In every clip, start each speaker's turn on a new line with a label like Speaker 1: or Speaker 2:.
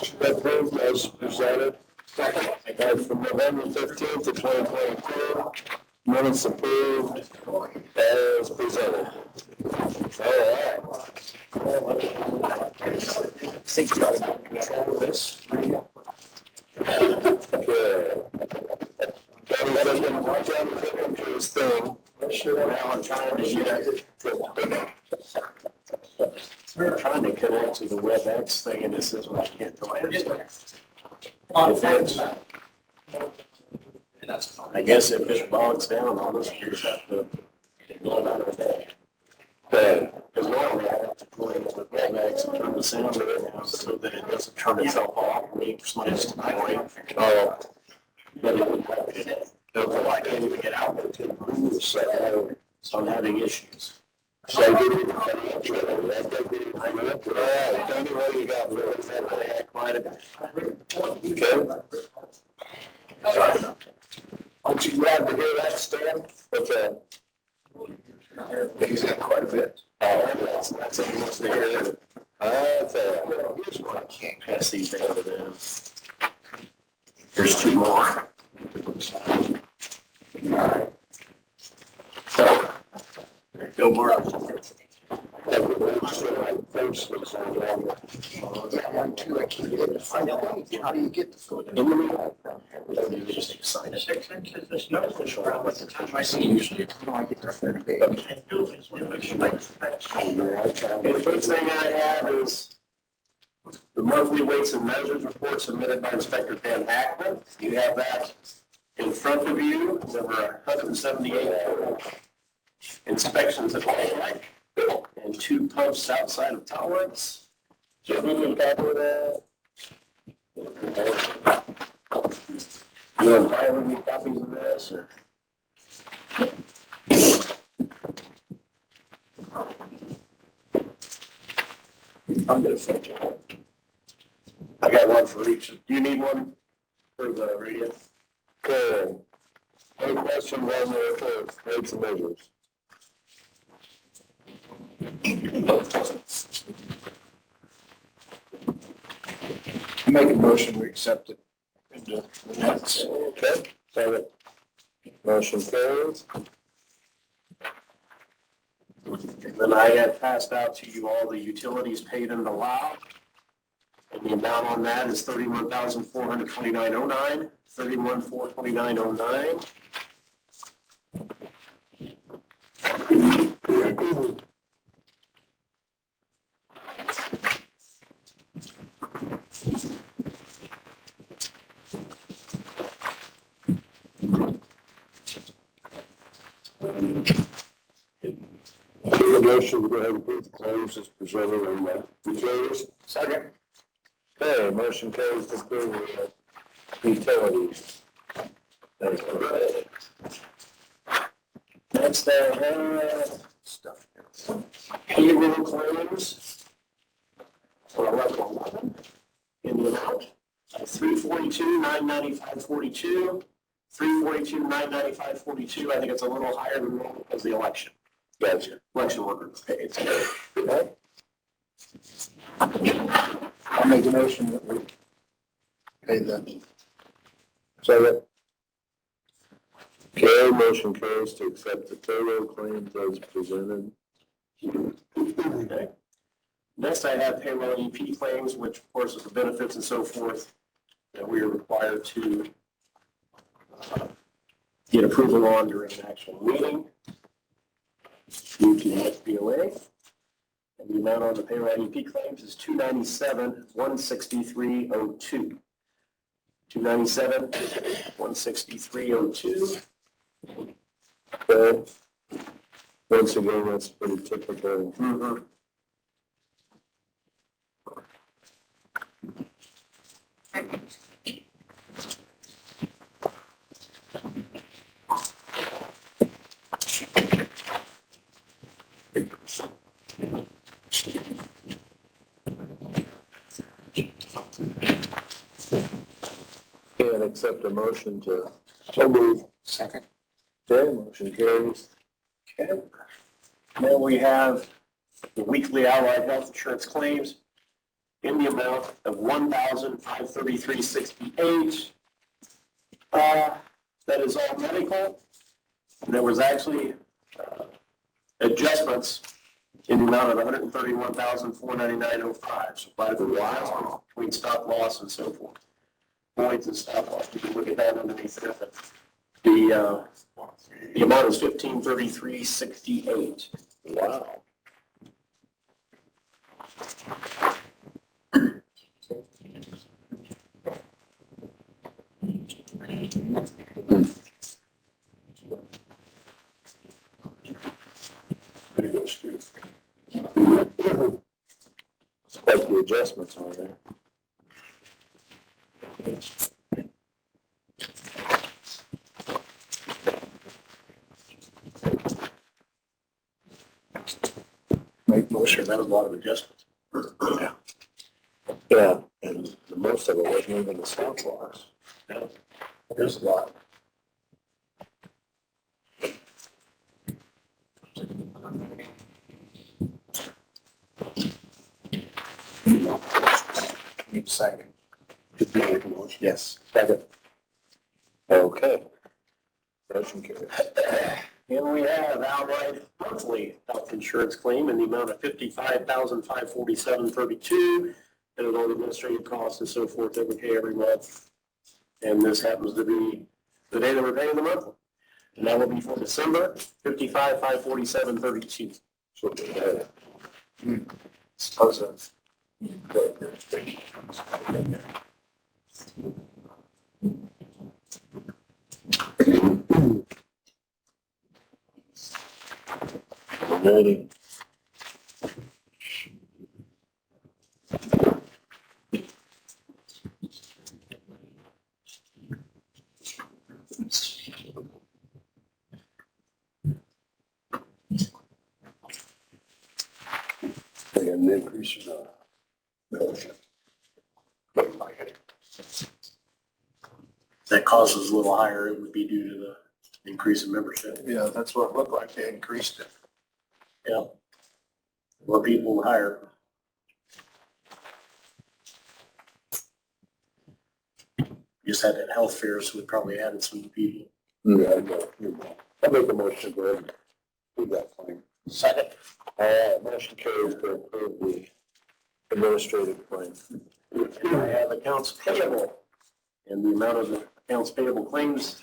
Speaker 1: Motion approved as presented. From November 15th to 2022. Minutes approved as presented. All right. Okay. His thing. Sure, now I'm trying to we're trying to connect to the WebEx thing, and this is what I can't do. I guess if it bogs down, I'll just have to go another day. Because normally I have to go into the WebEx and turn the sound around so that it doesn't turn itself off and wait for somebody to join. Oh. But I can't even get out there to the so I'm having issues. So I did all right, tell me what you got for okay. Aren't you glad to hear that, Stan? What's that? He's got quite a bit. Oh, that's it. He wants to hear that. Here's one. I can't pass these down to them. There's two more. All right. So, go, Mark. How do you get the food? You just sign it. There's no official. I see usually. I get the third day. The first thing I have is the monthly weights and measures report submitted by Inspector Dan Hackman. You have that in front of you. There were 178 inspections at Lake and 2 pumps outside of tolerance. So who can cover that? You want to file any copies of this? Or? I'm going to fetch it. I got one for each. Do you need one for the radio? Okay. Any questions on the report? Weights and measures.
Speaker 2: Make a motion, we accept it.
Speaker 1: Okay, second. Motion carries.
Speaker 3: And then I have passed out to you all the utilities paid and allowed. And the amount on that is $31,429.09, $31,429.09.
Speaker 1: The motion to go ahead and approve the claims is presented on the utilities.
Speaker 3: Second.
Speaker 1: Okay, motion carries to approve the utilities. Thank you.
Speaker 3: Next, I have stuff. Payroll claims for 11/11 in the amount of $342,995.42, $342,995.42. I think it's a little higher than normal because of the election.
Speaker 1: Gotcha.
Speaker 3: Election workers paid.
Speaker 1: Okay.
Speaker 2: I'll make a motion that we pay them.
Speaker 1: Second. Okay, motion carries to accept the payroll claims as presented.
Speaker 3: Okay. Next, I have payroll EP claims, which of course is the benefits and so forth that we are required to get approval on during an actual meeting due to the SBOA. And the amount on the payroll EP claims is $297,163.02. $297,163.02.
Speaker 1: Okay. Once again, that's pretty typical.
Speaker 3: Mm-hmm.
Speaker 1: Can accept a motion to so move.
Speaker 2: Second.
Speaker 1: Okay, motion carries.
Speaker 3: Okay. Then we have the weekly allied health insurance claims in the amount of $1,533.68. That is all medical. There was actually adjustments in the amount of $131,499.05. So quite a bit of adjustments between stop loss and so forth. Points and stop loss. You can look at that underneath there. But the amount is $1,533.68.
Speaker 1: Wow. Pretty good, Steve. Quite the adjustments on there.
Speaker 2: Make motion.
Speaker 3: Sure, that was a lot of adjustments.
Speaker 1: Yeah. Yeah, and most of it wasn't even the stop loss.
Speaker 3: Yeah.
Speaker 1: There's a lot.
Speaker 2: Need a second.
Speaker 1: Did you make a motion?
Speaker 2: Yes.
Speaker 1: Second. Okay. Motion carries.
Speaker 3: And we have outright monthly health insurance claim in the amount of $55,547.32. And all administrative costs and so forth that we pay every month. And this happens to be the day that we're paying the monthly. And that will be for December, $55,547.32.
Speaker 1: So,
Speaker 2: Suppose it's.
Speaker 1: ready. They had an increase in
Speaker 3: That cost is a little higher, it would be due to the increase in membership.
Speaker 2: Yeah, that's what it looked like. They increased it.
Speaker 3: Yeah. More people hire. Just had that health fair, so we probably added some people.
Speaker 1: Yeah, I know. I make a motion to go ahead and do that claim.
Speaker 3: Second.
Speaker 1: Motion carries to approve the administrative claim.
Speaker 3: I have accounts payable, and the amount of the accounts payable claims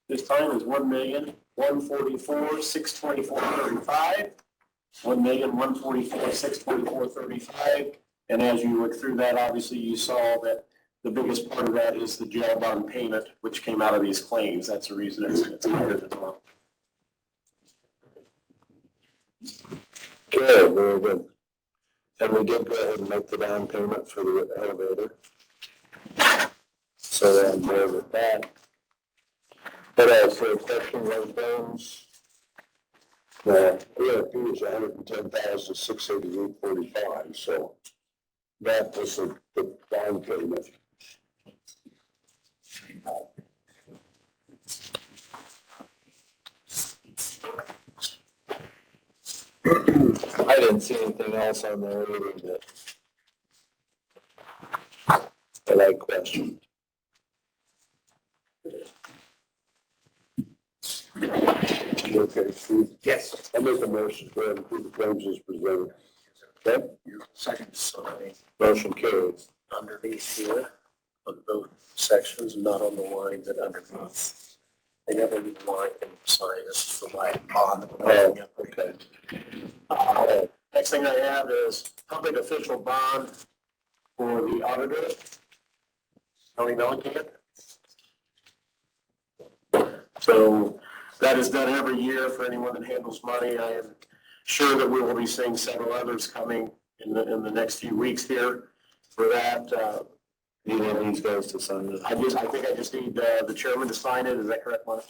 Speaker 3: this time is $1,144,624.35. $1,144,624.35. And as you look through that, obviously you saw that the biggest part of that is the jail bond payment, which came out of these claims. That's the reason it's higher than well.
Speaker 1: Okay, very good. And we did go ahead and make the down payment for the elevator. So then there with that. But also question those things. The ERP is $110,688.45, so that was the down payment. I didn't see anything else on there either that I questioned. Okay, Steve?
Speaker 2: Yes.
Speaker 1: I make a motion to approve the claims as presented. Okay?
Speaker 2: Second.
Speaker 1: Motion carries.
Speaker 3: Underneath here, on both sections, not on the line, but underneath. They never leave the line and sign this for my bond.
Speaker 1: Okay.
Speaker 3: Next thing I have is public official bond for the auditor, Tony Mellencamp. So that is done every year for anyone that handles money. I am sure that we will be seeing several others coming in the next few weeks here for that.
Speaker 1: You want these guys to sign this?
Speaker 3: I think I just need the chairman to sign it. Is that correct, Mark?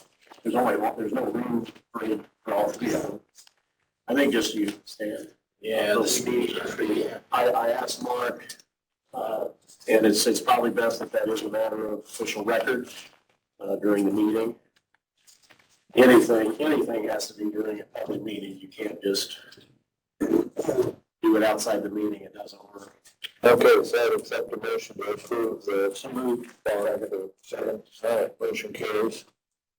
Speaker 3: There's no room for all three of them. I think just you, Stan.
Speaker 2: Yeah,
Speaker 3: I asked Mark, and it's probably best if that is a matter of official record during the meeting. Anything has to be during a public meeting. You can't just do it outside the meeting. It doesn't work.
Speaker 2: Okay, so I accept the motion to approve the second. All right, motion carries.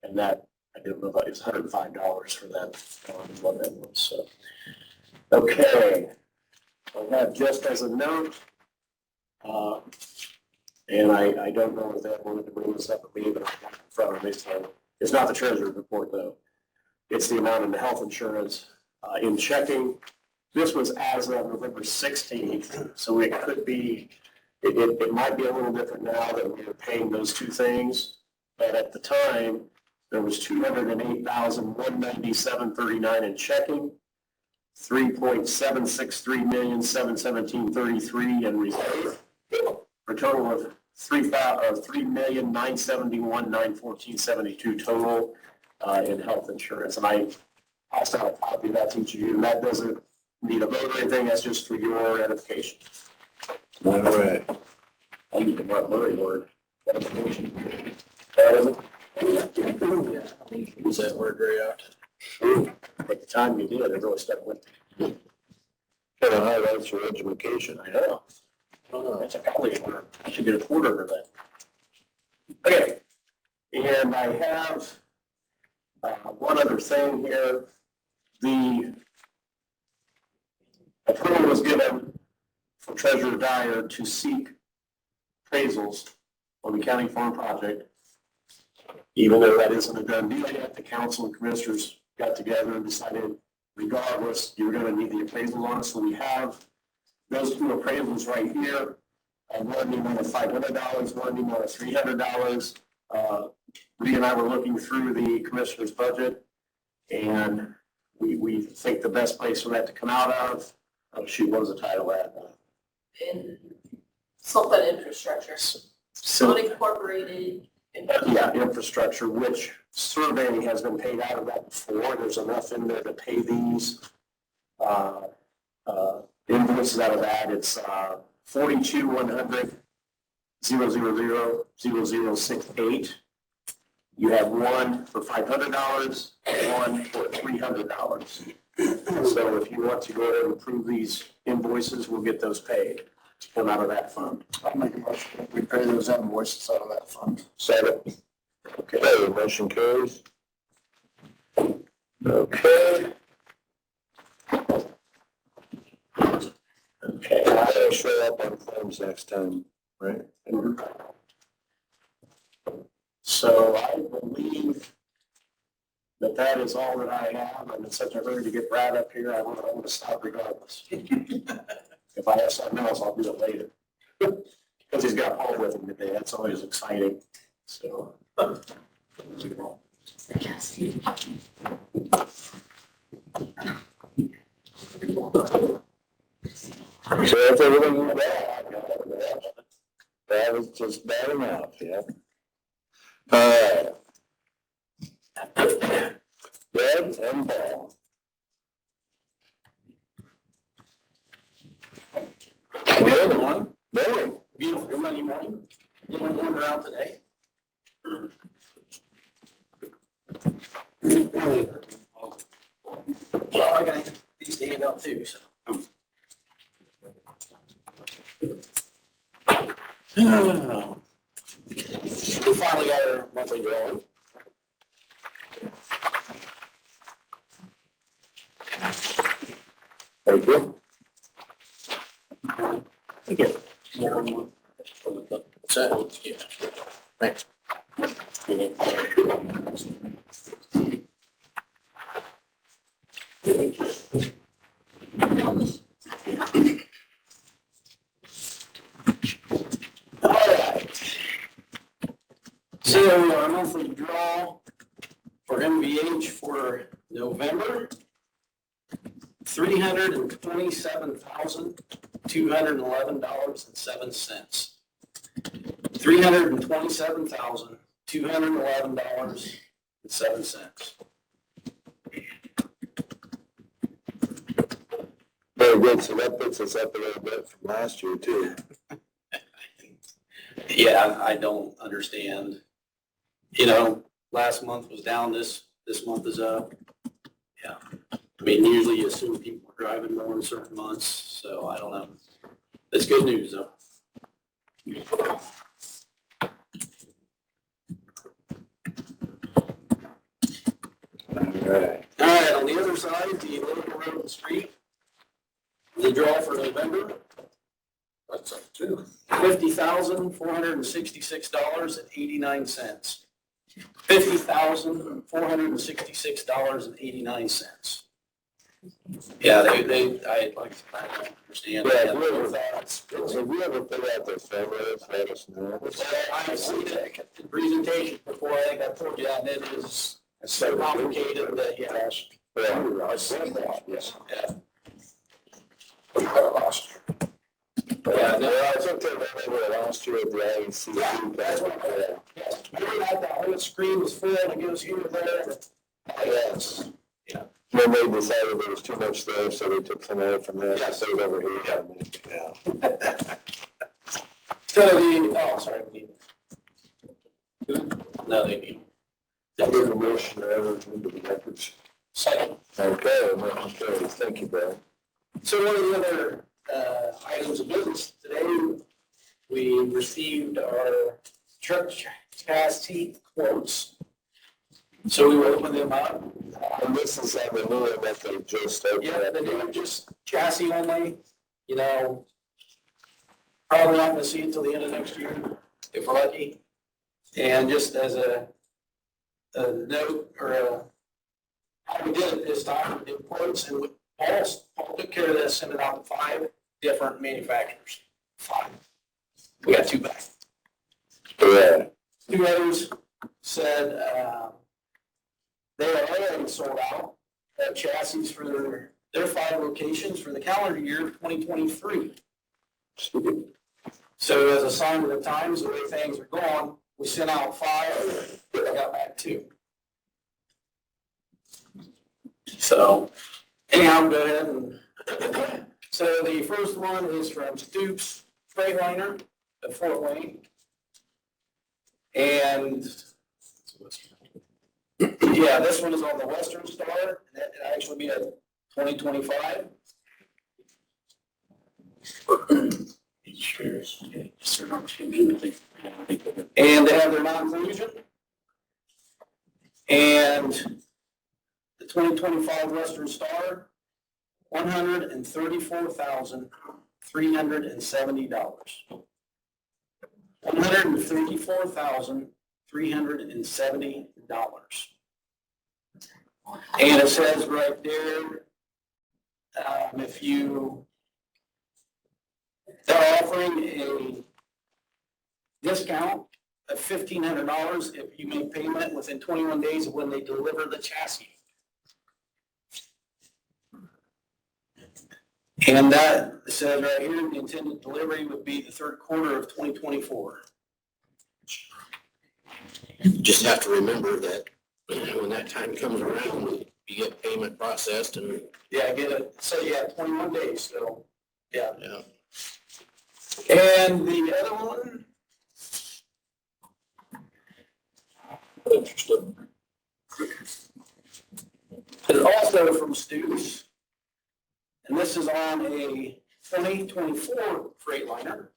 Speaker 3: And that, I didn't know if it was $105 for that, what that was, so. Okay, I have just as a note, and I don't know if that wanted to bring this up with me, but I got it in front of me, so it's not the treasurer's report though. It's the amount in the health insurance, in checking. This was as of November 16th, so it could be, it might be a little different now that we are paying those two things. But at the time, there was $208,197.39 in checking, $3.763,717.33 in reserve, for a total of $3,971,914.72 total in health insurance. And I also have a copy of that to each of you, and that doesn't need a vote or anything, that's just for your edification.
Speaker 2: All right.
Speaker 3: I need to mark my word. Edification.
Speaker 2: Use that word very often.
Speaker 3: At the time you did, it really stuck with me.
Speaker 2: Kind of highlights your education.
Speaker 3: I know. That's a college word. I should get a quarter for that. Okay, and I have one other thing here. The approval was given for Treasurer Dyer to seek appraisals on the county farm project. Even though that isn't a done deal yet, the council and commissioners got together and decided regardless, you're going to need the appraisals on it. So we have those two appraisals right here. One in the amount of $500, one in the amount of $300. Lee and I were looking through the commissioner's budget, and we think the best place for that to come out of, oh shoot, what was the title of that?
Speaker 4: In something infrastructure,
Speaker 3: So,
Speaker 4: unincorporated.
Speaker 3: yeah, infrastructure, which surveying has been paid out of that before. There's enough in there to pay these invoices out of that. It's 42-100-000-0068. You have one for $500, one for $300. So if you want to go ahead and approve these invoices, we'll get those paid. Come out of that fund.
Speaker 2: I'll make a motion that we pay those invoices out of that fund. Second. Okay, motion carries. Okay.
Speaker 3: Okay.
Speaker 2: I'll show up on forms next time, right?
Speaker 3: So I believe that that is all that I have. I'm in such a hurry to get Brad up here. I want to stop regardless. If I have something else, I'll do it later. Because he's got Paul with him today. That's always exciting. So.
Speaker 2: So that's everything you got? That was just bad enough, yeah. All right. Red and ball. Good one. Morning.
Speaker 3: Beautiful. Good Monday morning. You want to wander out today? Well, I got these to hand out too, so. We finally got our monthly drawing.
Speaker 2: Thank you.
Speaker 3: Thank you. What's that? Yeah. Thanks. All right. So our monthly draw for MVH for November, $327,211.07. $327,211.07.
Speaker 2: Very good, so that puts us up a little bit from last year too.
Speaker 5: Yeah, I don't understand. You know, last month was down, this month is up. Yeah. I mean, usually you assume people are driving more in certain months, so I don't know. It's good news though.
Speaker 2: Alright.
Speaker 5: All right, on the other side, the local road and street, the draw for November,
Speaker 3: That's up too.
Speaker 5: $50,466.89. $50,466.89. Yeah, I'd like to understand.
Speaker 2: Yeah, if we ever put out the surveys, let us know.
Speaker 5: I see the presentation before, I think I told you, and it is so complicated that, yeah.
Speaker 2: Yeah.
Speaker 3: Yes.
Speaker 5: Yeah.
Speaker 3: Last year.
Speaker 5: Yeah, no,
Speaker 2: I think they went over it last year at the IEC.
Speaker 5: that's what I had that whole screen was full and it goes here and there.
Speaker 2: Yes.
Speaker 5: Yeah.
Speaker 2: Then they decided there was too much there, so they took some away from there, so it was over here. Yeah.
Speaker 5: So sorry. No, they need.
Speaker 2: That was a motion to enter into the records.
Speaker 5: Second.
Speaker 2: Okay, motion carries. Thank you, Brad.
Speaker 5: So one of the other items of business today, we received our truck chassis quotes. So we will open them up.
Speaker 2: And this is on the new one that they just opened.
Speaker 5: Yeah, they do just chassis only, you know. Probably not gonna see it till the end of next year, if we're lucky. And just as a note, or how we did it this time, we did quotes, and Paul took care of this, sent it out to 5 different manufacturers. 5. We got 2 back.
Speaker 2: Yeah.
Speaker 5: 2 others said, they are already sold out of chassis for their 5 locations for the calendar year of 2023. So as a sign of the times, the way things are going, we sent out 5, I got back 2. So anyhow, go ahead and, so the first one is from Stoops Freightliner of Fort Wayne. And yeah, this one is on the Western Star, and that will actually be a 2025. And they have their non-collision. And the 2025 Western Star, $134,370. $134,370. And it says right there, if you, they're offering a discount of $1,500 if you make payment within 21 days of when they deliver the chassis. And that says right here, the intended delivery would be the 3rd quarter of 2024.
Speaker 3: Just have to remember that when that time comes around, you get payment processed and.
Speaker 5: Yeah, I get it. So yeah, 21 days, so, yeah.
Speaker 3: Yeah.
Speaker 5: And the other one.
Speaker 3: Interesting.
Speaker 5: Is also from Stoops. And this is on a 2024 Freightliner.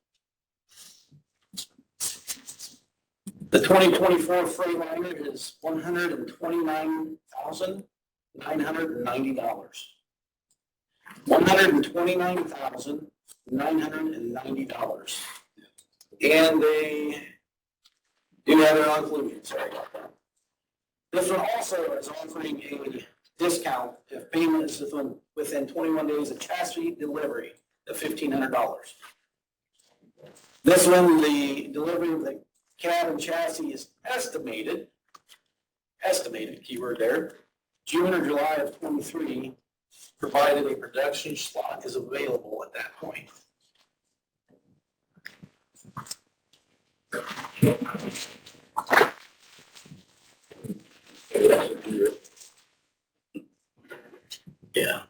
Speaker 5: The 2024 Freightliner is $129,990. $129,990. And they do have their non-collision, sorry about that. This one also is offering a discount if payment is within 21 days of chassis delivery of $1,500. This one, the delivery of the cab and chassis is estimated keyword there, June or July of 23, provided a production slot is available at that point. Yeah.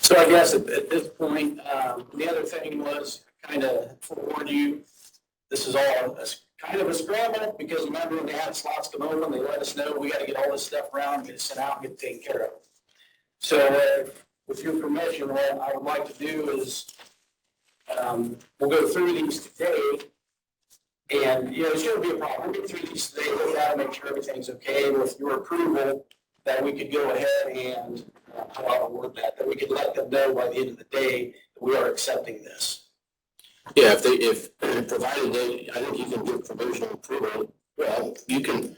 Speaker 5: So I guess at this point, the other thing was kind kind of forewarn you, this is all kind of a scramble, because remember when they had slots come open, they let us know we got to get all this stuff around, get it sent out, and get it taken care of. So with your permission, what I would like to do is we'll go through these today. And, it shouldn't be a problem. We'll get through these today, look at it, make sure everything's okay. And with your approval, that we could go ahead and, how I'll word that we could let them know by the end of the day that we are accepting this.
Speaker 3: Yeah, if provided I think you can give provisional approval, well, you can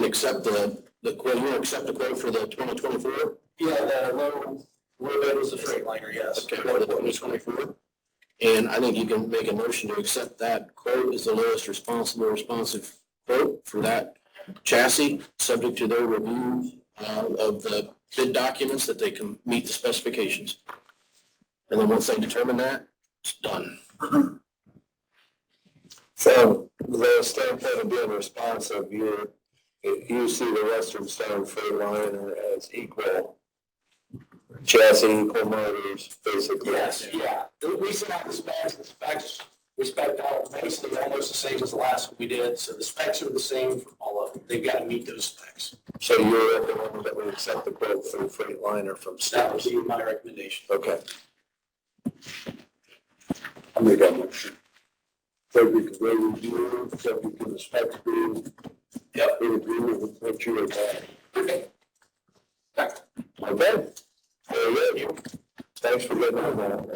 Speaker 3: accept the quote, you accept the quote for the 2024?
Speaker 5: Yeah, the low bid was the Freightliner, yes.
Speaker 3: Okay, for the 2024. And I think you can make a motion to accept that quote as the lowest responsive quote for that chassis, subject to their review of the bid documents that they can meet the specifications. And then once they determine that, it's done.
Speaker 2: So the standpoint of being responsive, you see the Western Star Freightliner as equal chassis, equal motors, basically.
Speaker 5: Yes, yeah. We sent out the specs respect all, basically almost the same as the last one we did. So the specs are the same for all of them. They've got to meet those specs.
Speaker 2: So you're recommending that we accept the quote for the Freightliner from
Speaker 5: That would
Speaker 2: Stars?
Speaker 5: be my recommendation.
Speaker 2: Okay. I'll make that motion. Subject to their review, subject to the specs being, in agreement with what you are saying.
Speaker 5: Okay.
Speaker 2: Okay. Very good. Thanks for getting on that.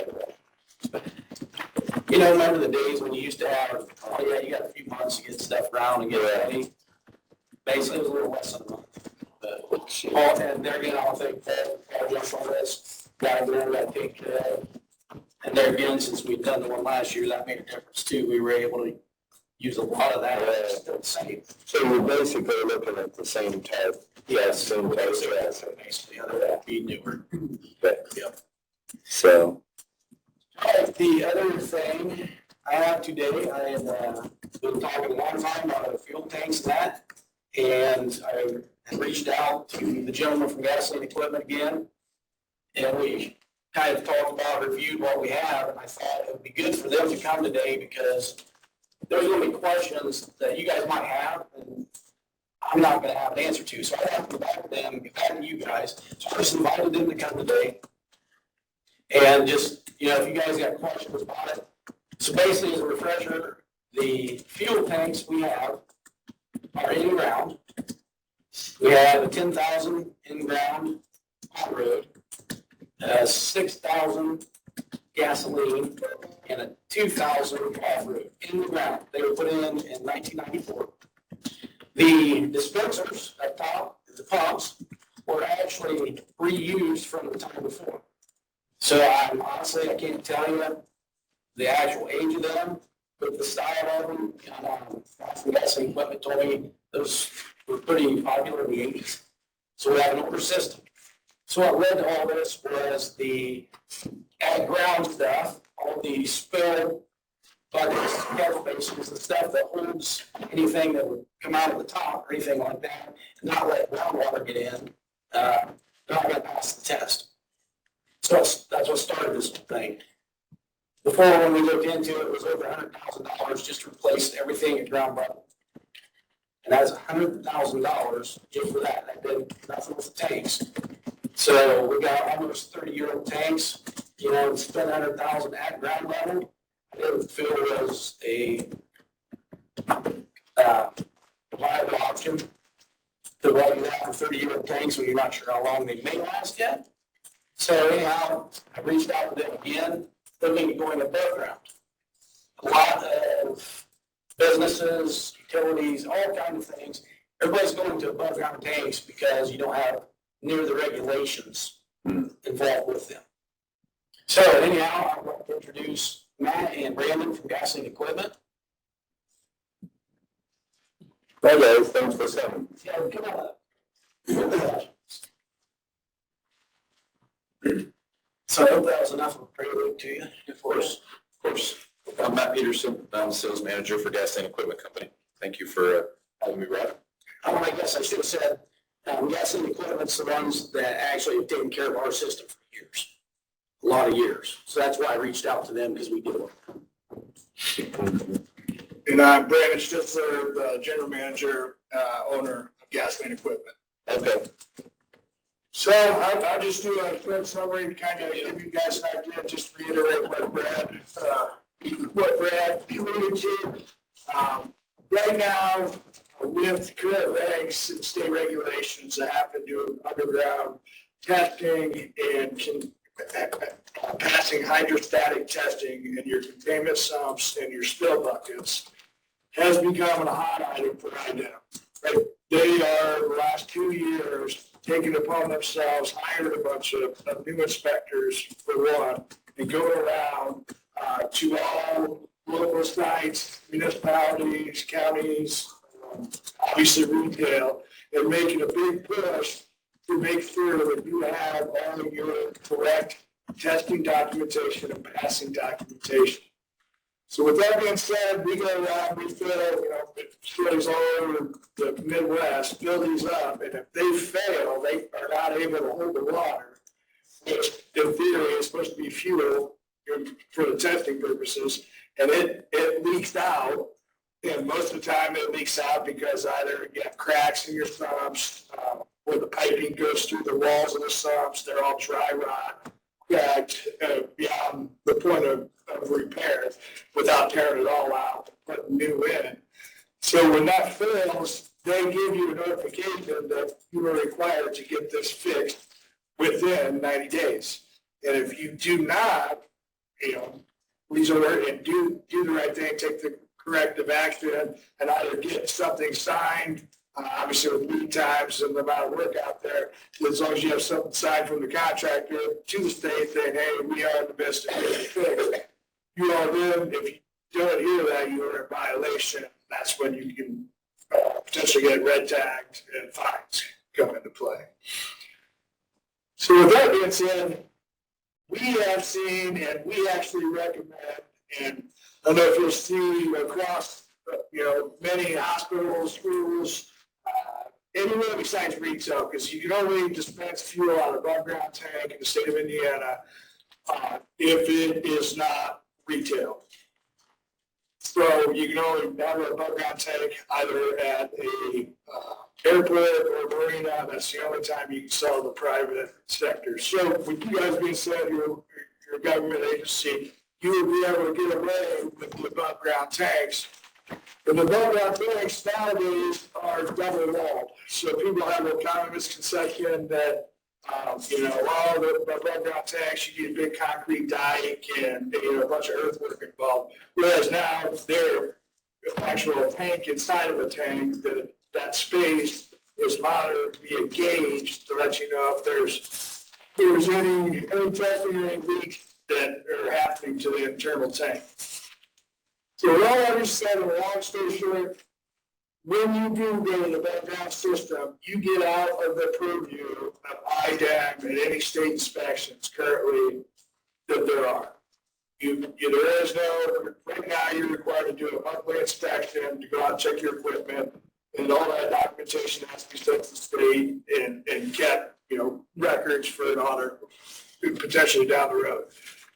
Speaker 5: Remember the days when you used to have, oh yeah, you got a few months to get stuff around and get ready? Basically, it was a little less than a month. But, and there again, I'll think Paul jumps on this, guys there that take, and there again, since we've done the one last year, that made a difference too. We were able to use a lot of that, still the same.
Speaker 2: So you're basically looking at the same type. Yes, same type of chassis.
Speaker 5: Basically, other than being newer. Yep.
Speaker 2: So.
Speaker 5: The other thing I have today, I have been talking a long time about the fuel tanks and that, and I have reached out to the gentleman from Gasoline Equipment again, and we kind of talked about, reviewed what we have, and I thought it would be good for them to come today because there's going to be questions that you guys might have, and I'm not going to have an answer to, so I have to go back to them, get back to you guys. So I just invited them to come today. And just, if you guys got questions about it. So basically, as a refresher, the fuel tanks we have are in ground. We have a 10,000 in ground on road, 6,000 gasoline, and a 2,000 off road in the ground. They were put in 1994. The dispensers up top, the pumps, were actually reused from the time before. So honestly, I can't tell you the actual age of them, but the style of them, the Gasoline Equipment told me those were pretty popular in the 80s. So we have an older system. So what led to all this was the at ground stuff, all the spilled buckets, catch basins, and stuff that holds anything that would come out of the top or anything like that, and not let groundwater get in, not going to pass the test. So that's what started this whole thing. Before, when we looked into it, it was over $100,000 just to replace everything at ground level. And that's $100,000 just for that. That did nothing with the tanks. So we got almost 30-year-old tanks, and spend $100,000 at ground level. I didn't feel it was a viable option to run that for 30-year-old tanks when you're not sure how long they may last yet. So anyhow, I reached out to them again, looking at going above ground. A lot of businesses, utilities, all kinds of things, everybody's going to above ground tanks because you don't have near the regulations involved with them. So anyhow, I want to introduce Matt and Brandon from Gasoline Equipment.
Speaker 2: Hi guys, thanks for coming.
Speaker 5: Yeah, come on up. So I hope that was enough of a prelude to you. Of course.
Speaker 6: I'm Matt Peterson. I'm the sales manager for Gasoline Equipment Company. Thank you for having me, Brad.
Speaker 5: I guess I should have said, Gasoline Equipment's the ones that actually have taken care of our system for years. a lot of years. So that's why I reached out to them, because we do it.
Speaker 7: And I'm Brandon Stifler, the general manager, owner of Gasoline Equipment.
Speaker 2: Okay.
Speaker 7: So I'll just do a quick summary to kind of give you guys an idea, just reiterate what Brad alluded to. Right now, with current regs and state regulations that have to do with underground testing and passing hydrostatic testing in your containment sumps and your spill buckets has become a hot item for IDEM. Right? They are, the last 2 years, taking upon themselves, hired a bunch of new inspectors for one, and going around to all local sites, municipalities, counties, obviously retail, and making a big push to make sure that you have all of your correct testing documentation and passing documentation. So with that being said, we go around, we fill, facilities all over the Midwest, fill these up, and if they fail, they are not able to hold the water, which in theory is supposed to be fuel for the testing purposes, and it leaks out. And most of the time it leaks out because either you have cracks in your sumps, or the piping goes through the walls of the sumps, they're all dry rot, cracked beyond the point of repair without tearing it all out, putting new in. So when that fails, they give you a notification that you are required to get this fixed within 90 days. And if you do not, please alert and do the right thing, take the corrective action, and either get something signed, obviously with lead times and the amount of work out there, as long as you have something signed from the contractor to the state saying, hey, we are in the midst of getting it fixed. You are then, if you don't hear that, you are in violation. That's when you can potentially get red tagged and fines come into play. So with that being said, we have seen and we actually recommend, and I don't know if you'll see across, many hospitals, schools, anywhere besides retail, because you can only dispense fuel out of above ground tank in the state of Indiana if it is not retail. So you can only have an above ground tank either at a airport or marina. That's the only time you can sell the private sector. So with you guys being said, you're a government agency, you would be able to get away with the above ground tanks. And the above ground tanks nowadays are double walled. So people have a common misconception that, all the above ground tanks, you need a big concrete dike and, a bunch of earthwork involved. Whereas now they're actual tank inside of a tank, that space is monitored via gauge to let you know if there's any testing or any leaks that are happening to the internal tank. So with all that being said, in a long story short, when you do go to the above ground system, you get out of the purview of IDEM and any state inspections currently that there are. There is no, right now you're required to do a monthly inspection to go out and check your equipment, and all that documentation has to be sent to the state and kept, records for an audit potentially down the road.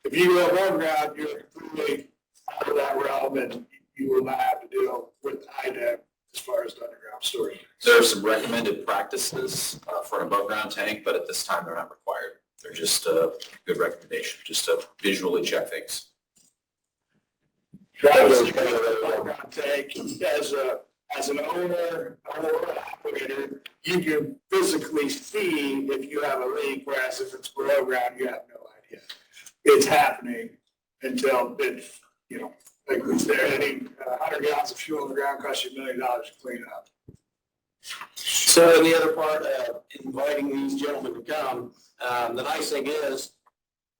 Speaker 7: If you go above ground, you're completely out of that realm, and you will not have to deal with IDEM as far as the underground storage.
Speaker 6: There are some recommended practices for an above ground tank, but at this time they're not required. They're just a good recommendation, just to visually check things.
Speaker 7: Obviously, above ground tank as an owner or an operator, you can physically see if you have a leak, whereas if it's below ground, you have no idea. It's happening until it's, like it's there. Any 100 gallons of fuel on the ground costs you $1 million to clean up.
Speaker 5: So the other part, inviting these gentlemen to come, the nice thing is,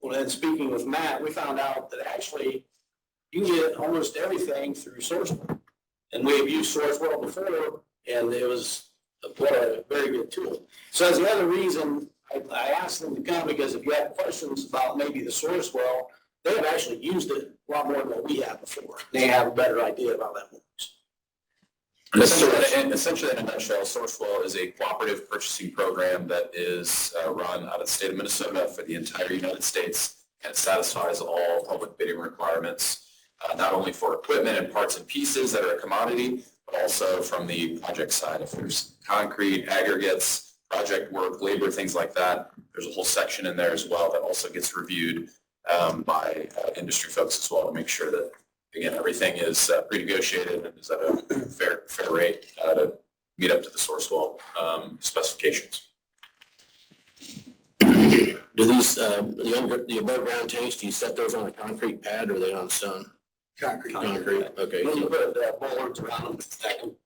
Speaker 5: when speaking with Matt, we found out that actually you can get almost everything through Sourcewell. And we have used Sourcewell before, and it was a very good tool. So that's the other reason I asked them to come, because if you have questions about maybe the Sourcewell, they have actually used it a lot more than we have before. They have a better idea about that works.
Speaker 6: Essentially, in a nutshell, Sourcewell is a cooperative purchasing program that is run out of the state of Minnesota for the entire United States. and it satisfies all public bidding requirements, not only for equipment and parts and pieces that are a commodity, but also from the project side. If there's concrete, aggregates, project work, labor, things like that, there's a whole section in there as well that also gets reviewed by industry folks as well to make sure that, again, everything is pre-negotiated and is at a fair rate to meet up to the source wall specifications.
Speaker 3: Do these, the above ground tanks, do you set those on a concrete pad or are they on stone?
Speaker 5: Concrete.
Speaker 3: Concrete, okay.
Speaker 5: Then you put bollards around them, stack them.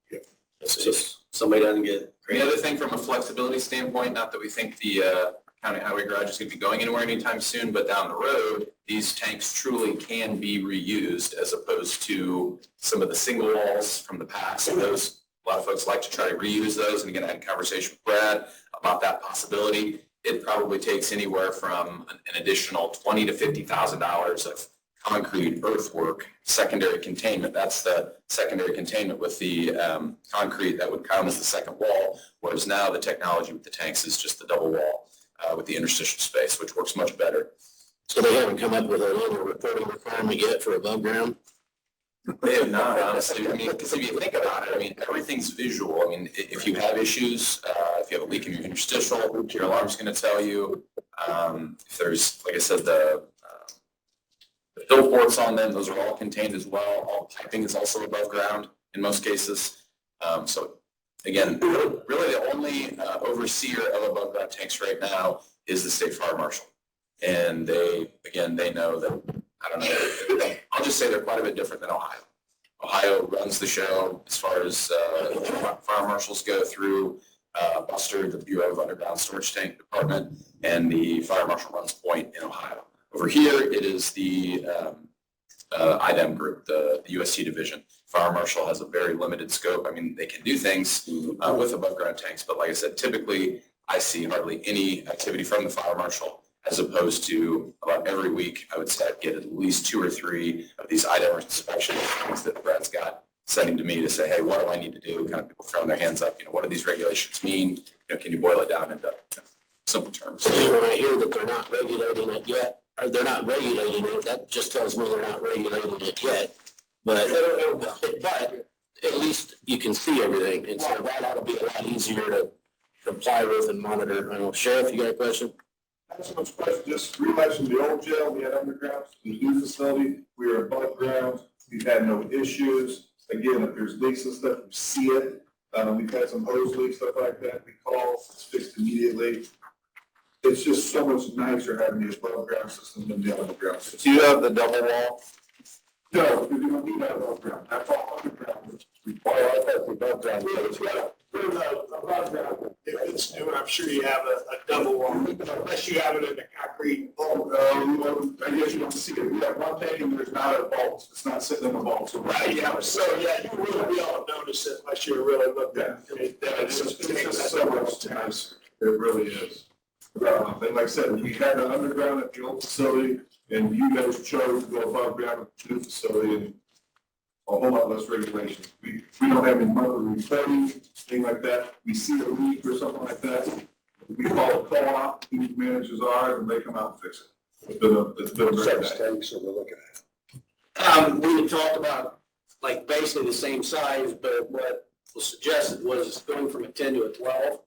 Speaker 5: It's just, somebody doesn't get
Speaker 6: The
Speaker 5: crazy.
Speaker 6: other thing from a flexibility standpoint, not that we think the county highway garage is going to be going anywhere anytime soon, but down the road, these tanks truly can be reused as opposed to some of the single walls from the past. And those, a lot of folks like to try to reuse those. And again, I had a conversation with Brad about that possibility. It probably takes anywhere from an additional $20,000 to $50,000 of concrete earthwork, secondary containment. That's the secondary containment with the concrete that would come as the second wall, whereas now the technology with the tanks is just the double wall with the interstitial space, which works much better.
Speaker 3: So they haven't come up with a longer reporting requirement yet for above ground?
Speaker 6: They have not, honestly. I mean, because if you think about it, I mean, everything's visual. I mean, if you have issues, if you have a leak in your interstitial, your alarm's going to tell you. If there's, like I said, the fill ports on them, those are all contained as well. All piping is also above ground in most cases. So again, really the only overseer of above ground tanks right now is the state fire marshal. And they know that, I don't know, I'll just say they're quite a bit different than Ohio. Ohio runs the show as far as fire marshals go through Buster, the Bureau of Underground Storage Tank Department, and the fire marshal runs Point in Ohio. Over here, it is the IDEM group, the UST division. Fire marshal has a very limited scope. I mean, they can do things with above ground tanks, but like I said, typically I see hardly any activity from the fire marshal, as opposed to about every week, I would say I'd get at least 2 or 3 of these IDEM inspection things that Brad's got sending to me to say, hey, what do I need to do? Kind of people throwing their hands up, what do these regulations mean? Can you boil it down into simple terms?
Speaker 3: So when I hear that they're not regulating it yet, or they're not regulating it, that just tells me they're not regulating it yet. But at least you can see everything, and so that ought to be a lot easier to comply with and monitor. I don't know, Sheriff, you got a question?
Speaker 8: Not so much question, just realizing the old jail, we had underground, the new facility, we were above ground, we've had no issues. Again, if there's leaks and stuff, you see it. We've had some hose leaks, stuff like that, we call, it's fixed immediately. It's just so much nicer having the above ground system than the underground system.
Speaker 2: Do you have the double wall?
Speaker 8: No, we don't need that above ground, that's all underground.
Speaker 2: I thought the above ground.
Speaker 7: For the above ground, if it's new, I'm sure you have a double wall, unless you have it in the concrete.
Speaker 8: I guess you don't see it, we have one thing and there's not a vault, it's not sitting in a vault. So
Speaker 7: Right, yeah, so yeah, you wouldn't be able to notice it unless you really looked at it.
Speaker 8: It's just so much nicer, it really is. And like I said, we had an underground at the old facility, and you guys chose to go above ground at the new facility, and a whole lot less regulations. We don't have any monthly reporting, thing like that. We see a leak or something like that, we call a co-op, who manages ours, and they come out and fix it. It's been a great day.
Speaker 2: Tanks that we're looking at.
Speaker 5: We had talked about like basically the same size, but what was suggested was going from a 10 to a 12.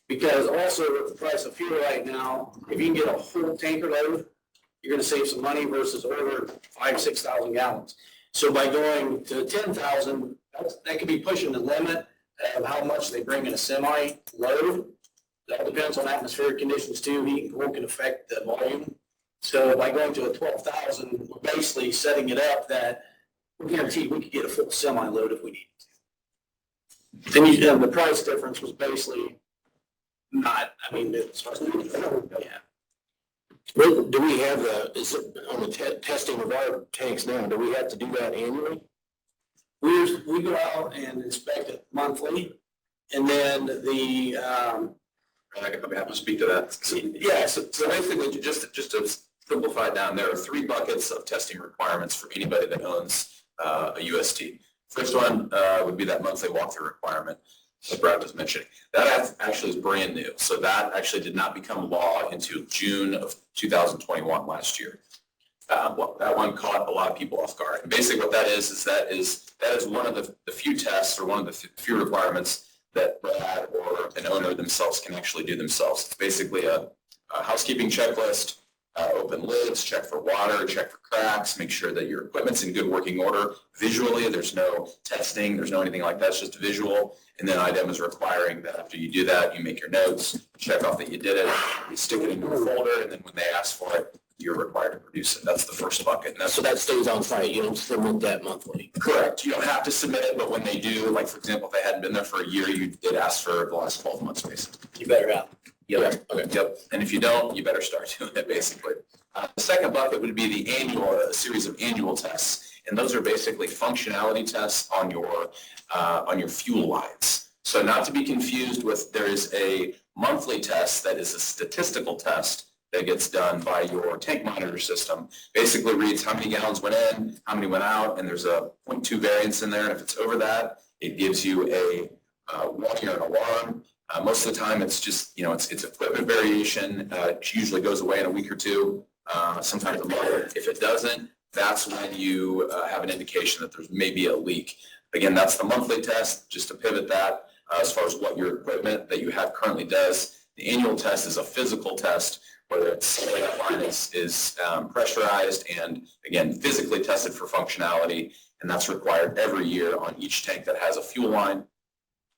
Speaker 5: Because also with the price of fuel right now, if you can get a whole tanker load, you're gonna save some money versus over 5,000-6,000 gallons. So by going to 10,000, that could be pushing the limit of how much they bring in a semi load. That depends on atmospheric conditions too. Heat and cold can affect the volume. So by going to a 12,000, we're basically setting it up that we're guaranteed we could get a full semi load if we need to. Then the price difference was basically not, I mean, it's, yeah.
Speaker 3: Well, do we have is it on the testing of our tanks now, do we have to do that annually?
Speaker 5: We go out and inspect it monthly, and then the,
Speaker 6: I'll be happy to speak to that.
Speaker 5: yeah,
Speaker 6: So basically, just to simplify it down, there are 3 buckets of testing requirements for anybody that owns a UST. First one would be that monthly walkthrough requirement. that Brad was mentioning. That actually is brand new. So that actually did not become law until June of 2021 last year. Well, that one caught a lot of people off guard. And basically what that is that is one of the few tests or one of the few requirements that Brad or an owner themselves can actually do themselves. It's basically a housekeeping checklist, open lids, check for water, check for cracks, make sure that your equipment's in good working order. Visually, there's no testing, there's no anything like that, it's just visual. And then IDEM is requiring that after you do that, you make your notes, check off that you did it, you stick it into a folder, and then when they ask for it, you're required to produce it. That's the first bucket. And
Speaker 3: So that stays on site, you don't submit that monthly?
Speaker 6: correct. You don't have to submit it, but when they do, like for example, if they hadn't been there for a year, you did ask for the last 12 months basically.
Speaker 3: You better have.
Speaker 6: Yep.
Speaker 3: Okay.
Speaker 6: Yep. And if you don't, you better start doing it basically. The second bucket would be the annual, a series of annual tests. And those are basically functionality tests on your fuel lines. So not to be confused with, there is a monthly test that is a statistical test that gets done by your tank monitor system. Basically reads how many gallons went in, how many went out, and there's a 0.2 variance in there. And if it's over that, it gives you a warning or an alarm. Most of the time, it's just, it's equipment variation. It usually goes away in a week or two, sometimes a month. If it doesn't, that's when you have an indication that there's maybe a leak. Again, that's the monthly test, just to pivot that as far as what your equipment that you have currently does. The annual test is a physical test, whether it's that line is pressurized and, again, physically tested for functionality, and that's required every year on each tank that has a fuel line.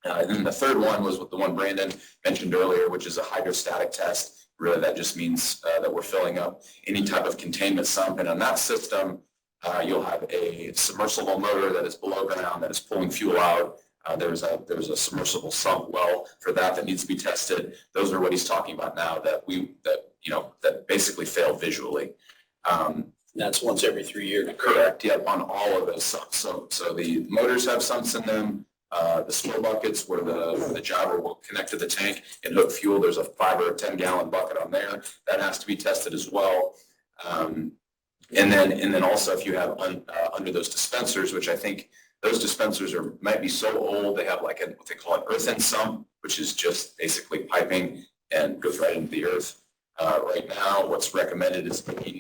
Speaker 6: And then the third one was what the one Brandon mentioned earlier, which is a hydrostatic test. Really, that just means that we're filling up any type of containment sump. And on that system, you'll have a submersible motor that is below ground that is pulling fuel out. There's a submersible sump well for that needs to be tested. Those are what he's talking about now that basically fail visually.
Speaker 5: That's once every 3 years.
Speaker 6: Correct. Yep, on all of those sumps. So the motors have sumps in them. The slow buckets where the jobber will connect to the tank and hook fuel. There's a 5 or 10 gallon bucket on there that has to be tested as well. And then also if you have under those dispensers, which I think those dispensers might be so old, they have like what they call an earthen sump, which is just basically piping and goes right into the earth. Right now, what's recommended is any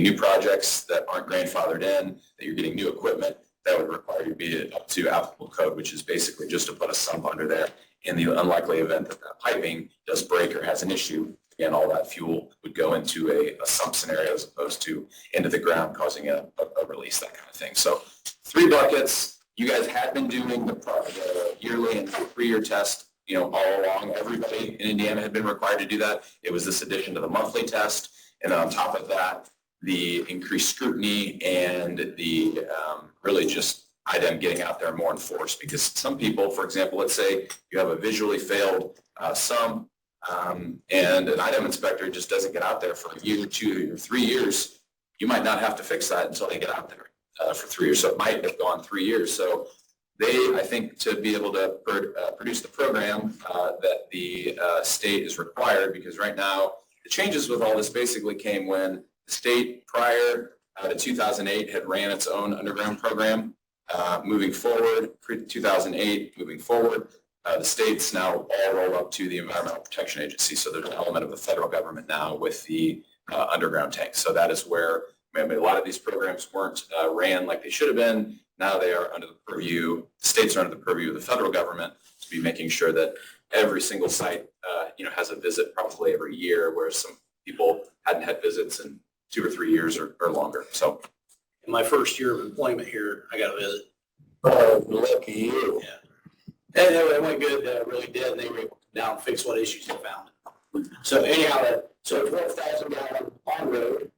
Speaker 6: new projects that aren't grandfathered in, that you're getting new equipment, that would require you to be up to applicable code, which is basically just to put a sump under there. In the unlikely event that piping does break or has an issue, again, all that fuel would go into a sump scenario as opposed to into the ground, causing a release, that kind of thing. So 3 buckets. You guys had been doing the yearly and 3-year test, all along. Everybody in Indiana had been required to do that. It was this addition to the monthly test. And then on top of that, the increased scrutiny and the really just IDEM getting out there more in force, because some people, for example, let's say you have a visually failed sump and an IDEM inspector just doesn't get out there for a year, 2 or 3 years, you might not have to fix that until they get out there for 3 years. So it might have gone 3 years. So I think to be able to produce the program that the state is required, because right now the changes with all this basically came when the state prior to 2008 had ran its own underground program. Moving forward, pre-2008, moving forward, the states now all roll up to the Environmental Protection Agency. So there's an element of the federal government now with the underground tanks. So that is where a lot of these programs weren't ran like they should have been. Now they are under the purview, the states are under the purview of the federal government to be making sure that every single site, has a visit probably every year, where some people hadn't had visits in 2 or 3 years or longer. So
Speaker 5: In my first year of employment here, I got a visit.
Speaker 2: Lucky you.
Speaker 5: Yeah. And it went good, really did, and they were able to down and fix what issues they found. So anyhow, 12,000 gallon on road,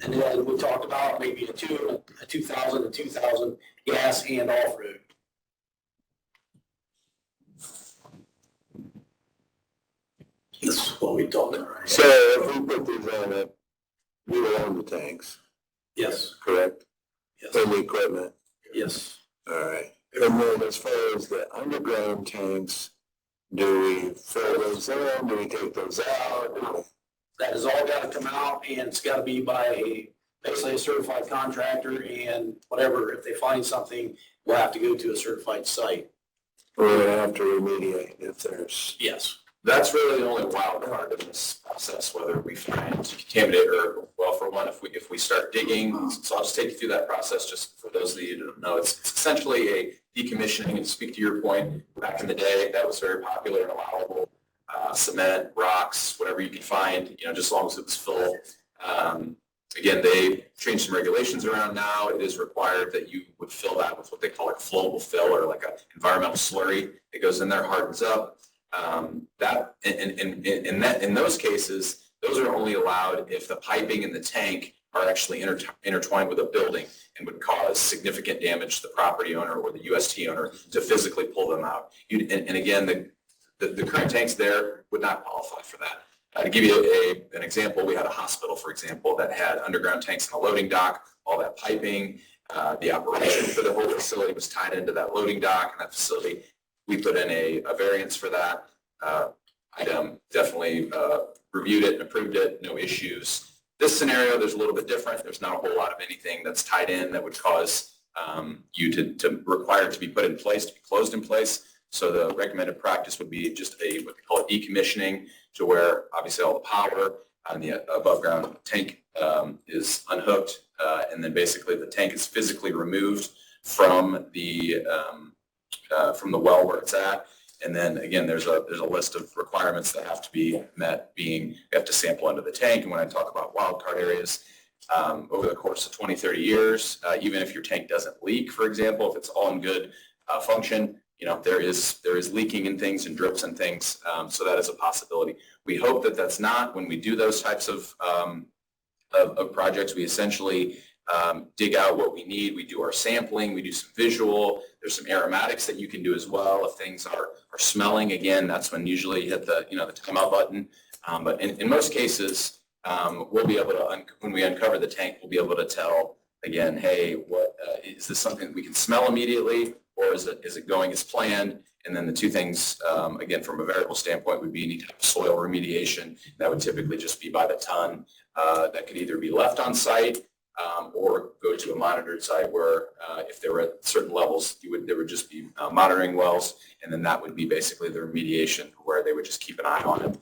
Speaker 5: and then we talked about maybe a 2,000 and 2,000 gas and off road. That's what we talked about, right?
Speaker 2: So if we put these on it, we will own the tanks,
Speaker 5: Yes,
Speaker 2: correct?
Speaker 5: yes,
Speaker 2: And the equipment.
Speaker 5: yes.
Speaker 2: All right. And then as far as the underground tanks, do we fill those in? Do we take those out?
Speaker 5: That has all got to come out, and it's got to be by basically a certified contractor, and whatever, if they find something, we'll have to go to a certified site.
Speaker 2: We're gonna have to remediate if there's.
Speaker 5: Yes.
Speaker 6: That's really the only wild card in this process, whether we find contaminated or, well, for one, if we start digging, so I'll just take you through that process, just for those of you who don't know, it's essentially a decommissioning, and speak to your point, back in the day, that was very popular and allowable, cement, rocks, whatever you could find, just as long as it was full. Again, they changed some regulations around now. It is required that you would fill that with what they call like a flowable fill, or like an environmental slurry. It goes in there, hardens up. That in those cases, those are only allowed if the piping and the tank are actually intertwined with a building and would cause significant damage to the property owner or the UST owner to physically pull them out. And again, the current tanks there would not qualify for that. To give you an example, we had a hospital, for example, that had underground tanks in the loading dock, all that piping, the operation for the whole facility was tied into that loading dock and that facility. We put in a variance for that. IDEM definitely reviewed it and approved it, no issues. This scenario, there's a little bit different. There's not a whole lot of anything that's tied in that would cause you to require it to be put in place, to be closed in place. So the recommended practice would be just what they call decommissioning, to where obviously all the power on the above ground tank is unhooked, and then basically the tank is physically removed from the well where it's at. And then again, there's a list of requirements that have to be met, being you have to sample into the tank. And when I talk about wildcard areas, over the course of 20, 30 years, even if your tank doesn't leak, for example, if it's all in good function, there is leaking in things and drips and things. So that is a possibility. We hope that that's not. When we do those types of projects, we essentially dig out what we need. We do our sampling, we do some visual. There's some aromatics that you can do as well. If things are smelling, again, that's when usually you hit the timeout button. But in most cases, we'll be able to, when we uncover the tank, we'll be able to tell, again, hey, what is this something that we can smell immediately, or is it going as planned? And then the two things, again, from a variable standpoint, would be any type of soil remediation. That would typically just be by the ton. That could either be left on site, or go to a monitored site where if they were at certain levels, there would just be monitoring wells, and then that would be basically the remediation where they would just keep an eye on it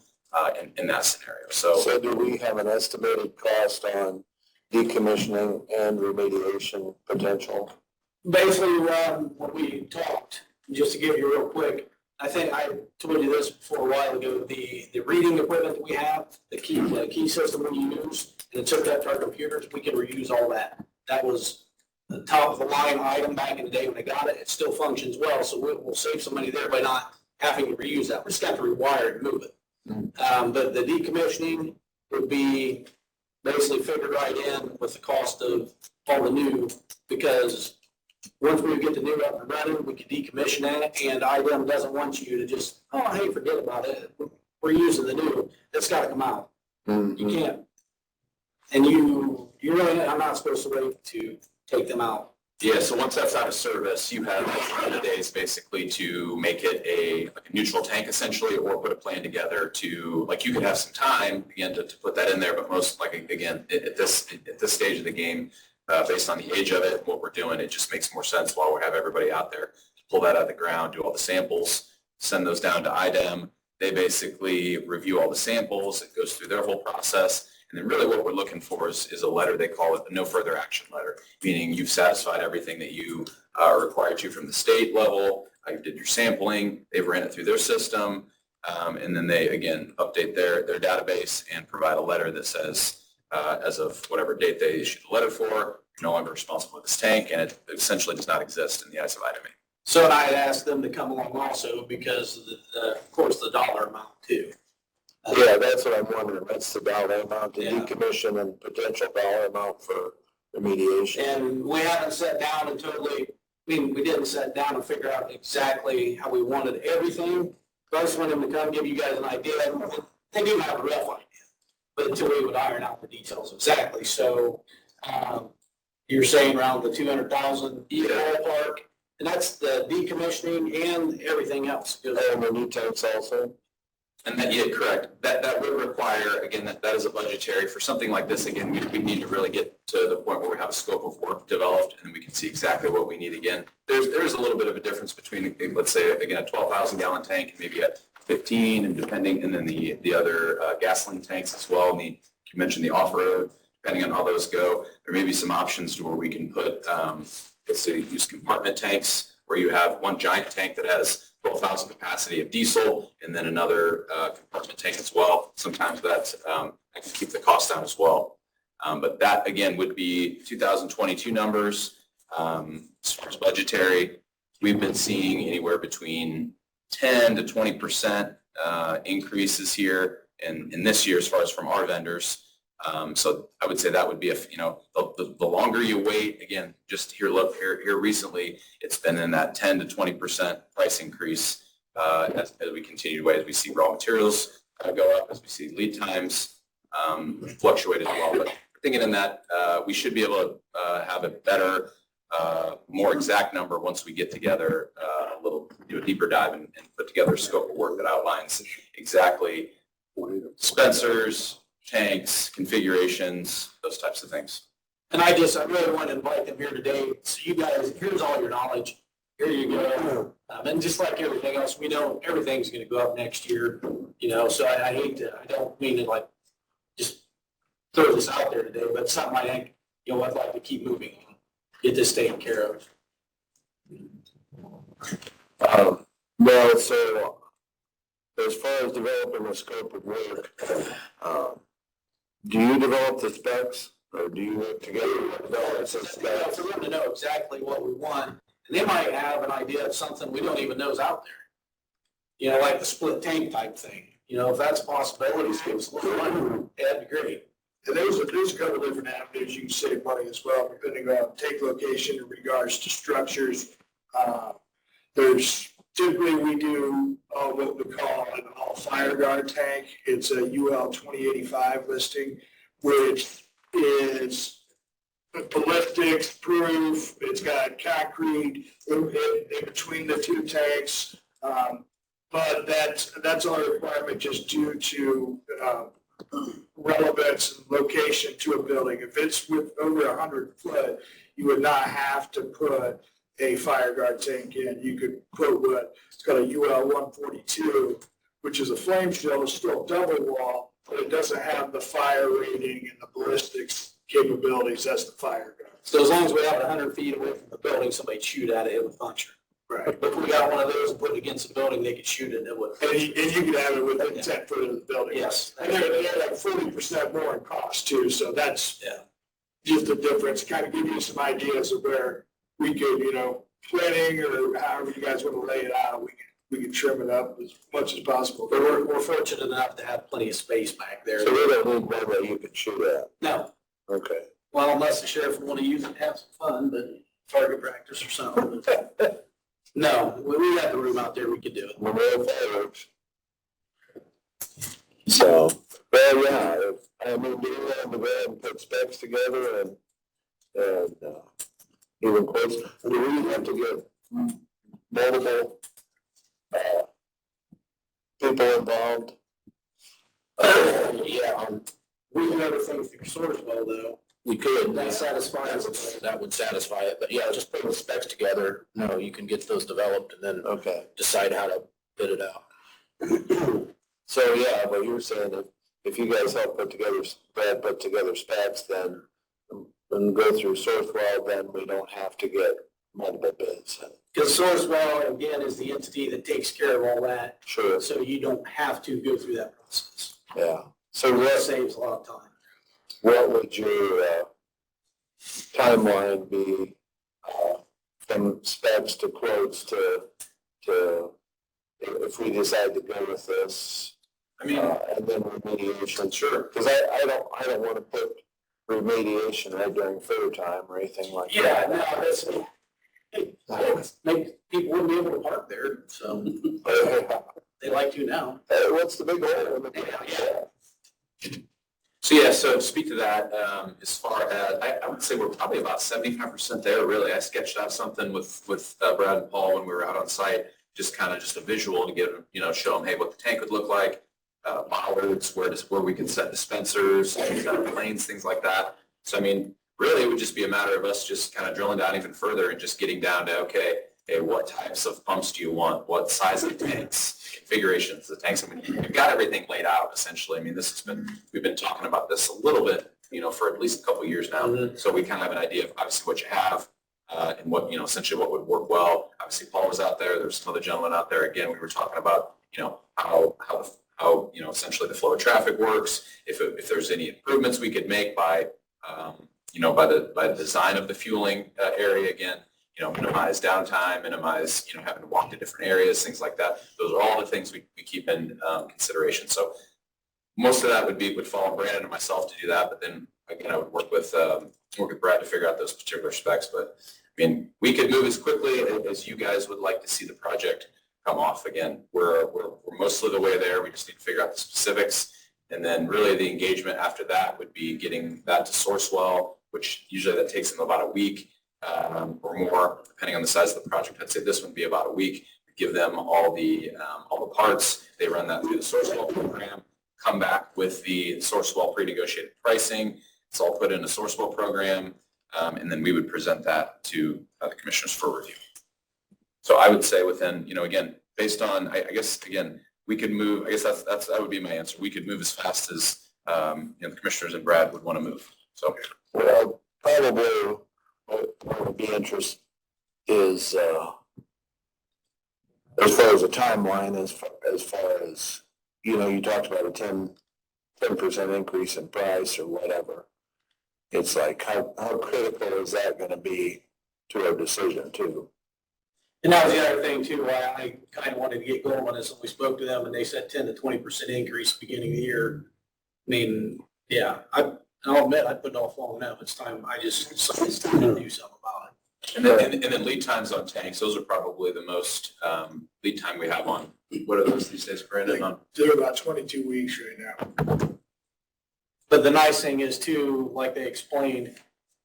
Speaker 6: in that scenario.
Speaker 2: So do we have an estimated cost on decommissioning and remediation potential?
Speaker 5: Basically, what we talked, just to give you real quick, I think I told you this before a while ago, the reading equipment that we have, the key system we use, and took that to our computers, we can reuse all that. That was the top of the line item back in the day when I got it. It still functions well, so we'll save some money there by not having to reuse that. We just got to rewire it and move it. But the decommissioning would be basically figured right in with the cost of all the new, because once we get the new up and running, we can decommission that, and IDEM doesn't want you to just, hey, forget about it. We're using the new. It's got to come out. You can't. And you really, I'm not supposed to wait to take them out.
Speaker 6: Yeah, so once that's out of service, you have 100 days basically to make it a neutral tank essentially, or put a plan together to, like, you could have some time again to put that in there, but most, like, again, at this stage of the game, based on the age of it, what we're doing, it just makes more sense while we have everybody out there to pull that out of the ground, do all the samples, send those down to IDEM. They basically review all the samples. It goes through their whole process. And then really what we're looking for is a letter. They call it a no further action letter, meaning you've satisfied everything that you are required to from the state level. You did your sampling. They've ran it through their system. And then they, again, update their database and provide a letter that says, as of whatever date they issued the letter for, you're no longer responsible for this tank, and it essentially does not exist in the eyes of IDEM.
Speaker 5: So I had asked them to come along also because, of course, the dollar amount too.
Speaker 2: Yeah, that's what I'm wondering. That's the dollar amount to
Speaker 5: Yeah.
Speaker 2: decommission and potential dollar amount for remediation.
Speaker 5: And we haven't sat down and we didn't sit down and figure out exactly how we wanted everything. But I just wanted them to come give you guys an idea. They do have a rough idea, but until we would iron out the details exactly. So you're saying around the 200,000 ballpark, and that's the decommissioning and everything else.
Speaker 2: And the new tanks also?
Speaker 6: And that, yeah, correct. That would require, again, that is a budgetary, for something like this, again, we need to really get to the point where we have a scope of work developed and we can see exactly what we need again. There's a little bit of a difference between, let's say, again, a 12,000 gallon tank and maybe a 15, and depending, and then the other gasoline tanks as well. And you mentioned the off-road, depending on how those go. There may be some options to where we can put, let's say, use compartment tanks, where you have one giant tank that has 12,000 capacity of diesel, and then another compartment tank as well. Sometimes that can keep the cost down as well. But that, again, would be 2022 numbers. As far as budgetary, we've been seeing anywhere between 10 to 20% increases here in this year, as far as from our vendors. So I would say that would be the longer you wait, again, just here recently, it's been in that 10 to 20% price increase as we continue to wait, as we see raw materials go up, as we see lead times fluctuate as well. But thinking in that, we should be able to have a better, more exact number once we get together do a deeper dive and put together a scope of work that outlines exactly dispensers, tanks, configurations, those types of things.
Speaker 5: And I really want to invite them here today. So you guys, here's all your knowledge. Here you go. And just like everything else, we know everything's going to go up next year, so I don't mean to just throw this out there today, but something I think, I'd like to keep moving, get this taken care of.
Speaker 2: Well, so as far as developing a scope of work, do you develop the specs, or do you work together to develop the specs?
Speaker 5: For them to know exactly what we want, and they might have an idea of something we don't even know is out there. Like the split tank type thing. If that's a possibility, give us a little money, that'd be great.
Speaker 7: And there's a couple different avenues you can save money as well, depending on tank location in regards to structures. There's typically we do what we call an all fire guard tank. It's a UL 2085 listing, which is ballistics proof. It's got concrete in between the two tanks. But that's only a requirement just due to relevance and location to a building. If it's with over 100 foot, you would not have to put a fire guard tank in. You could put it's got a UL 142, which is a flame shield. It's still double wall, but it doesn't have the fire rating and the ballistics capabilities. That's the fire guard.
Speaker 5: So as long as we have it 100 feet away from the building, somebody shoot at it, it would function.
Speaker 7: Right.
Speaker 5: But if we got one of those and put it against the building, they could shoot it, it would.
Speaker 7: And you could have it within 10 foot of the building.
Speaker 5: Yes.
Speaker 7: And they're like 40% more in cost too. So that's just the difference. Kind of give you some ideas of where we could, planning or however you guys want to lay it out, we can trim it up as much as possible.
Speaker 5: But we're fortunate enough to have plenty of space back there.
Speaker 2: So we don't need one that you can shoot at?
Speaker 5: No.
Speaker 2: Okay.
Speaker 5: Well, unless the sheriff would want to use it and have some fun, but target practice or something. No, we got the room out there, we could do it.
Speaker 2: Memorial fireworks. So, well, yeah, do you want to go ahead and put specs together and even quotes? Do we have to get multiple people involved?
Speaker 5: We can everything through Sourcewell though.
Speaker 9: We could.
Speaker 5: That satisfies
Speaker 9: That would satisfy it, but yeah, just put the specs together. No, you can get those developed and then
Speaker 2: Okay.
Speaker 9: decide how to bid it out.
Speaker 2: So, yeah, but you're saying that if you guys help put together specs, then and go through Sourcewell, then we don't have to get multiple bids.
Speaker 5: Because Sourcewell, again, is the entity that takes care of all that,
Speaker 2: Sure.
Speaker 5: so you don't have to go through that process.
Speaker 2: Yeah. So
Speaker 5: That saves a lot of time.
Speaker 2: what would your timeline be from specs to quotes to if we decide to go with this? And then remediation. Sure. Because I don't want to put remediation right during fair time or anything like that.
Speaker 5: People wouldn't be able to park there, so they like to now.
Speaker 2: What's the big hole in the
Speaker 6: So to speak to that, as far as, I would say we're probably about 75% there, really. I sketched out something with Brad and Paul when we were out on site, just a visual to give them, show them, hey, what the tank would look like, bollards, where we can set dispensers, lanes, things like that. So I mean, really, it would just be a matter of us just kind of drilling down even further and just getting down to, okay, hey, what types of pumps do you want? What size of tanks, configurations of the tanks? I mean, we've got everything laid out essentially. I mean, we've been talking about this a little bit, for at least a couple of years now. So we kind of have an idea of obviously what you have and what, essentially what would work well. Obviously, Paul was out there. There's some other gentlemen out there. Again, we were talking about, how essentially the flow of traffic works. If there's any improvements we could make by the design of the fueling area, again, minimize downtime, minimize, having to walk to different areas, things like that. Those are all the things we keep in consideration. So most of that would fall on Brandon and myself to do that. But then again, I would work with Brad to figure out those particular specs. But I mean, we could move as quickly as you guys would like to see the project come off. Again, we're mostly the way there. We just need to figure out the specifics. And then really the engagement after that would be getting that to Sourcewell, which usually that takes them about a week or more, depending on the size of the project. I'd say this would be about a week. Give them all the parts. They run that through the Sourcewell program, come back with the Sourcewell pre-negotiated pricing. It's all put in a Sourcewell program, and then we would present that to the commissioners for review. So I would say within, again, based on, I guess, again, we could move, I guess that would be my answer. We could move as fast as, the commissioners and Brad would want to move. So,
Speaker 2: Well, probably what would be interesting is, as far as a timeline, as far as, you talked about a 10% increase in price or whatever. It's like, how critical is that going to be to our decision too?
Speaker 5: And that was the other thing too, why I kind of wanted to get going on this. When we spoke to them and they said 10 to 20% increase beginning of the year. I mean, yeah, I'll admit, I put it off long enough. It's time, it's time to do something about it.
Speaker 6: and then lead times on tanks, those are probably the most lead time we have on. What are those these days, Brandon?
Speaker 7: They're about 22 weeks right now.
Speaker 5: But the nice thing is too, like they explained,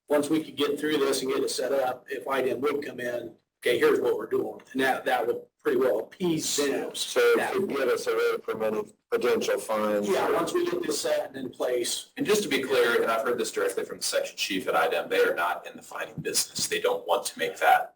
Speaker 5: once we could get through this and get it set up, if IDEM would come in, okay, here's what we're doing. And that would pretty well appease them.
Speaker 2: So if you give us away from any potential fines.
Speaker 5: Yeah, once we get this set and in place.
Speaker 6: And just to be clear, and I've heard this directly from the section chief at IDEM, they are not in the fining business. They don't want to make that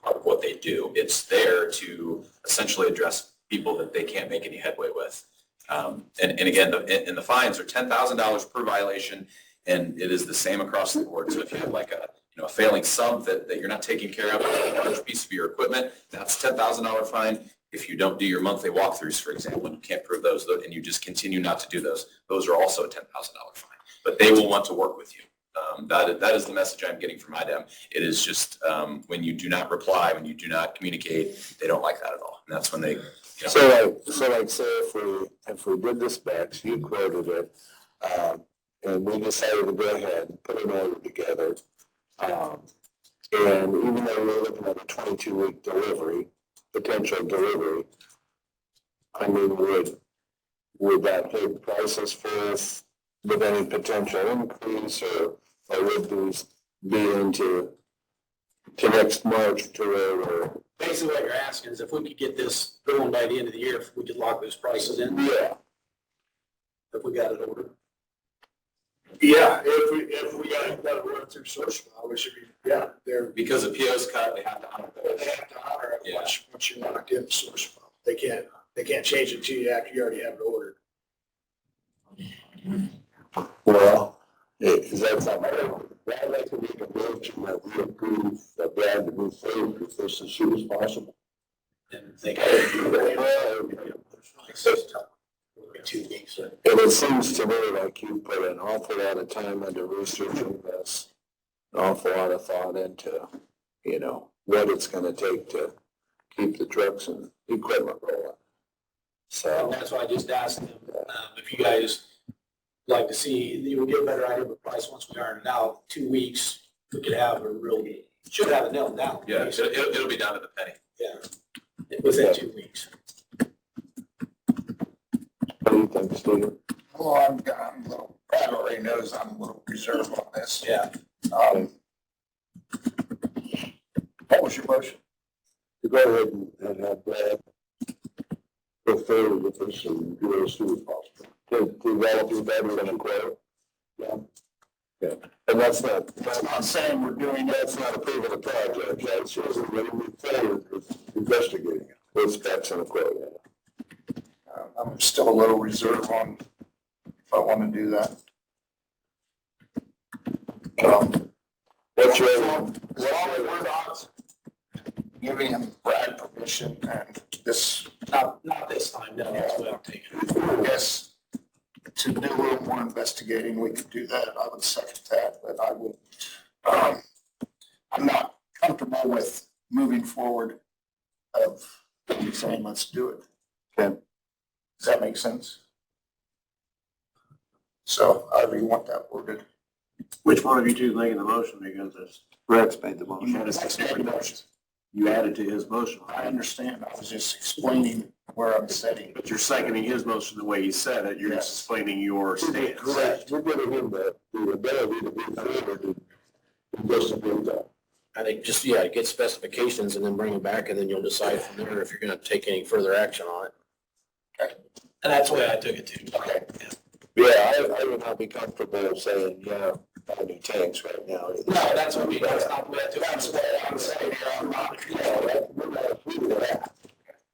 Speaker 6: part of what they do. It's there to essentially address people that they can't make any headway with. And again, the fines are $10,000 per violation, and it is the same across the board. So if you have like a failing sump that you're not taking care of, a large piece of your equipment, that's $10,000 fine. If you don't do your monthly walkthroughs, for example, and you can't prove those, and you just continue not to do those are also a $10,000 fine. But they will want to work with you. That is the message I'm getting from IDEM. It is just when you do not reply, when you do not communicate, they don't like that at all. And that's when they.
Speaker 2: So like say if we did the specs, you quoted it, and we decided to go ahead and put an order together. And even though we're looking at a 22-week potential delivery, I mean, would that take prices for us with any potential increase, or would these be into next March to where
Speaker 5: Basically what you're asking is if we could get this going by the end of the year, if we could lock those prices in,
Speaker 2: yeah.
Speaker 5: if we got it ordered.
Speaker 7: Yeah, if we got to run through Sourcewell, we should be, they're,
Speaker 6: Because the PO's cut, they have to honor
Speaker 7: they
Speaker 6: those.
Speaker 7: have to honor it
Speaker 6: Yeah.
Speaker 7: once you're locked in Sourcewell. They can't change it to you after you already have it ordered.
Speaker 2: Well, is that something I'd like to make a motion that we approve Brad to move forward with this as soon as possible?
Speaker 5: And they got to do that. Like 2 weeks.
Speaker 2: And it seems to me like you put an awful lot of time into researching this, an awful lot of thought into, what it's gonna take to keep the trucks and equipment rolling.
Speaker 5: And
Speaker 2: So,
Speaker 5: that's why I just asked them, if you guys like to see, you will get a better idea of the price once we iron it out. 2 weeks, we could have should have it nailed down.
Speaker 6: Yeah, it'll be down to the penny.
Speaker 5: Yeah, within 2 weeks.
Speaker 2: what do you think, Steve?
Speaker 7: Well, I'm a little, Brad already knows I'm a little reserved on this.
Speaker 5: Yeah.
Speaker 7: What was your motion?
Speaker 2: To go ahead and have Brad go forward with this and do it as soon as possible. To develop your better than a quote. Yeah. Yeah, and that's not saying we're doing, that's not approving the project, that's just really move forward with investigating it. With specs and a quote.
Speaker 7: I'm still a little reserved on if I want to do that.
Speaker 2: What's your,
Speaker 7: As long as we're not giving him Brad permission and this,
Speaker 5: Not this time, no, that's what I'm taking.
Speaker 7: I guess, to do a little more investigating, we could do that. I would second that, but I would, I'm not comfortable with moving forward of saying, let's do it.
Speaker 2: Okay.
Speaker 7: Does that make sense? So I really want that worded.
Speaker 3: Which one of you two is making the motion, because it's,
Speaker 2: Rex made the
Speaker 3: you
Speaker 2: motion.
Speaker 3: had a second motion. You added to his motion,
Speaker 7: I understand. I was just explaining where I'm sitting.
Speaker 3: but you're seconding his motion the way he said it, you're just
Speaker 7: Yes.
Speaker 3: explaining your stance.
Speaker 2: Correct, we're giving him the ability to move forward and investigate that.
Speaker 9: I think just, yeah, get specifications and then bring them back, and then you'll decide from there if you're gonna take any further action on it.
Speaker 5: And that's the way I took it too.
Speaker 7: Okay.
Speaker 2: Yeah, I would not be comfortable saying, yeah, buy new tanks right now.
Speaker 5: No, that's what we, that's not the way I took
Speaker 7: That's
Speaker 5: it.
Speaker 7: what I'm saying here. I'm not,
Speaker 2: We're not approving that.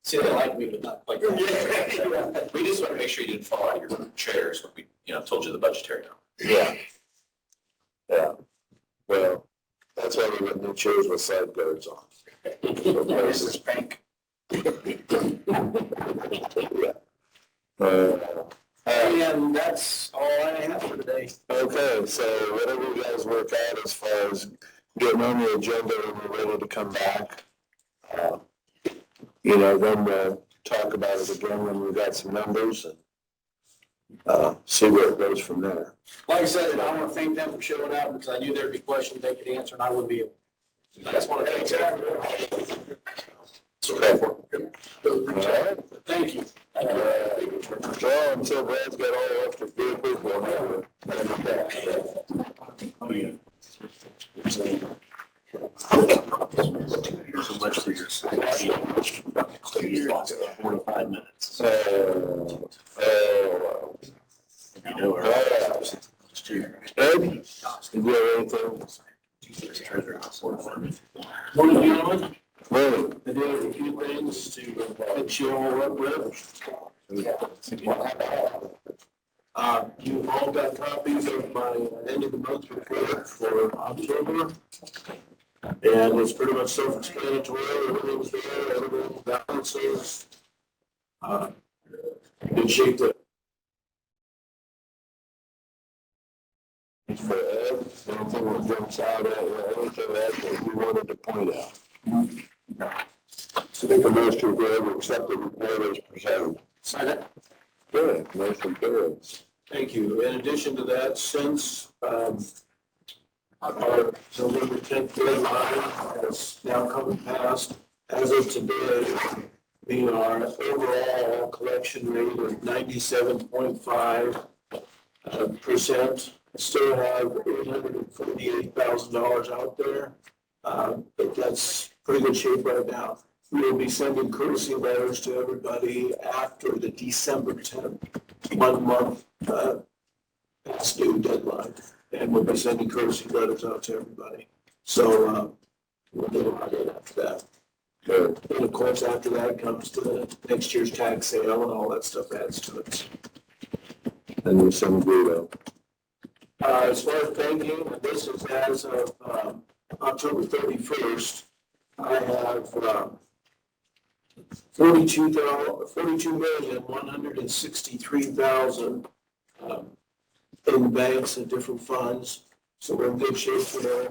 Speaker 5: See, they like me, but not like that.
Speaker 6: We just want to make sure you didn't fall out of your chairs when we, told you the budgetary number.
Speaker 2: Yeah. Yeah, well, that's why we got new chairs with side guards on.
Speaker 7: this is pink.
Speaker 5: And that's all I have for today.
Speaker 2: Okay, so whatever you guys work out as far as getting on the agenda and we're ready to come back, then we'll talk about it again when we've got some numbers and see where it goes from there.
Speaker 5: Like I said, I want to thank them for showing up, because I knew there'd be questions they could answer, and I wouldn't be able. I just want to thank them.
Speaker 2: Okay.
Speaker 5: Thank you.
Speaker 2: Well, I'm so glad you got all the extra vehicles going
Speaker 3: So much for your side. 45 minutes. You know, or-
Speaker 2: Ed, did you have anything?
Speaker 5: Morning, gentlemen.
Speaker 2: Morning.
Speaker 5: I did a few things to get you all up with. You've all got copies of my end of the month report for October. And it's pretty much self-explanatory, everything's there, everything balances. Good shape to.
Speaker 2: For Ed, anything that jumps out at you, anything that you wanted to point out? So make a motion to go over accept the report as presented.
Speaker 5: Second.
Speaker 2: Good, motion carries.
Speaker 5: Thank you. In addition to that, since our November 10th deadline has now come and passed, as of today, we are overall collection rate of 97.5%. Still have $848,000 out there, but that's pretty good shape right now. We will be sending courtesy letters to everybody after the December 10th, 1 month past due deadline. And we'll be sending courtesy letters out to everybody. So we'll do a lot after that.
Speaker 2: Good.
Speaker 5: And of course, after that comes to the next year's tax sale and all that stuff adds to it.
Speaker 2: And there's some good,
Speaker 5: As far as banking, this is as of October 31st. I have $42,163,000 in banks and different funds. So we're in good shape there.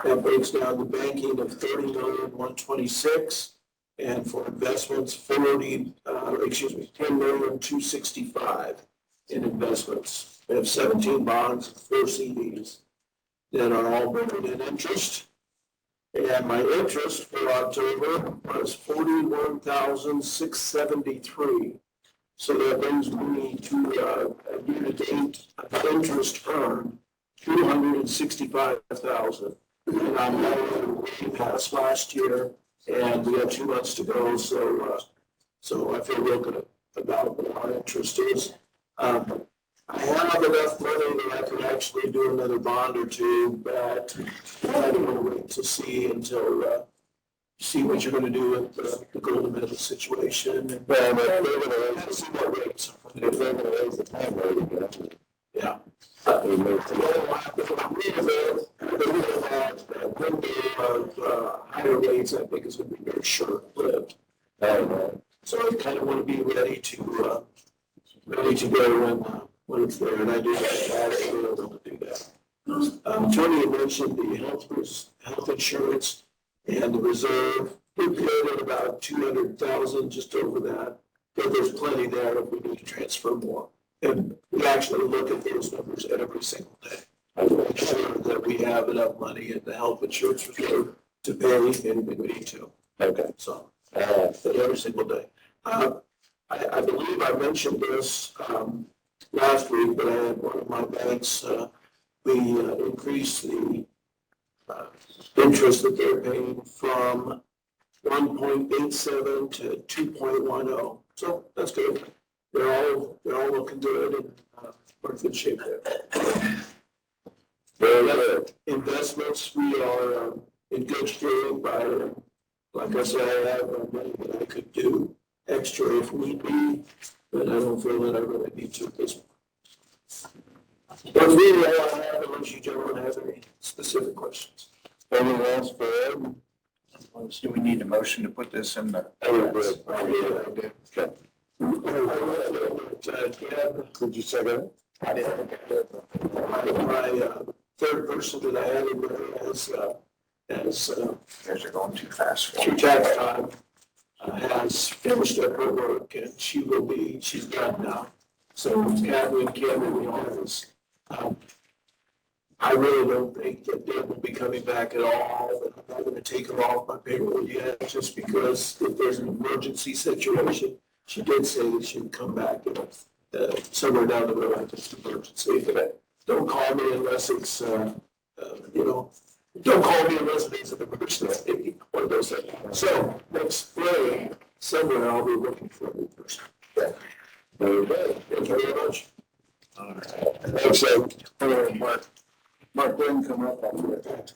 Speaker 5: That breaks down the banking of $30,126,000, and for investments, $10,265,000 in investments. We have 17 bonds, 4 CDs that are all buried in interest. And my interest for October was $41,673. So that brings me to a year-to-date interest earned $265,000. And I'm way past last year, and we have 2 months to go. So
Speaker 7: So I feel real good about what our interest is. I have enough money that I could actually do another bond or two, but I don't want to wait to see until, see what you're gonna do with the golden medal situation. And
Speaker 2: Well, but they're gonna raise,
Speaker 7: see what rates.
Speaker 2: if they're gonna raise the time rate again.
Speaker 7: Yeah.
Speaker 2: They move to-
Speaker 7: Higher rates, I think is gonna be very short-lived. So I kind of want to be ready to go when it's there, and I do have to be able to do that. Tony had mentioned the health insurance and the reserve. We paid at about 200,000, just over that, but there's plenty there if we need to transfer more. And we actually look at those numbers every single day. I want to make sure that we have enough money in the health insurance reserve to pay anything we need to.
Speaker 2: Okay.
Speaker 7: So, every single day. I believe I mentioned this, last week, but I had one of my banks, we increased the, interest that they're paying from 1.87 to 2.10. So that's good. They're all looking good and, we're in good shape there.
Speaker 2: Very good.
Speaker 7: Investments, we are, in good shape. Like I said, I have money that I could do extra if need be, but I don't feel that I really need to at this point. That's really all I have, unless you gentlemen have any specific questions.
Speaker 2: Anything else for Ed?
Speaker 1: Do we need a motion to put this in the?
Speaker 2: Could you second it?
Speaker 1: I didn't.
Speaker 7: My third person that I added there as
Speaker 1: Guys are going too fast.
Speaker 7: through tax time, has finished up her work, and she's done now. So Catherine, Kim in the office. I really don't think that Deb will be coming back at all, but I'm not gonna take her off my payroll yet, just because if there's an emergency situation, she did say that she would come back, somewhere down the road, just emergency. But don't call me unless it's, don't call me unless it's an emergency, one of those things. So next spring, somewhere I'll be looking for a new person.
Speaker 2: Very good.
Speaker 7: Thank you very much.
Speaker 2: All right. Thanks, Ed.
Speaker 1: Mark, go ahead and come up on it.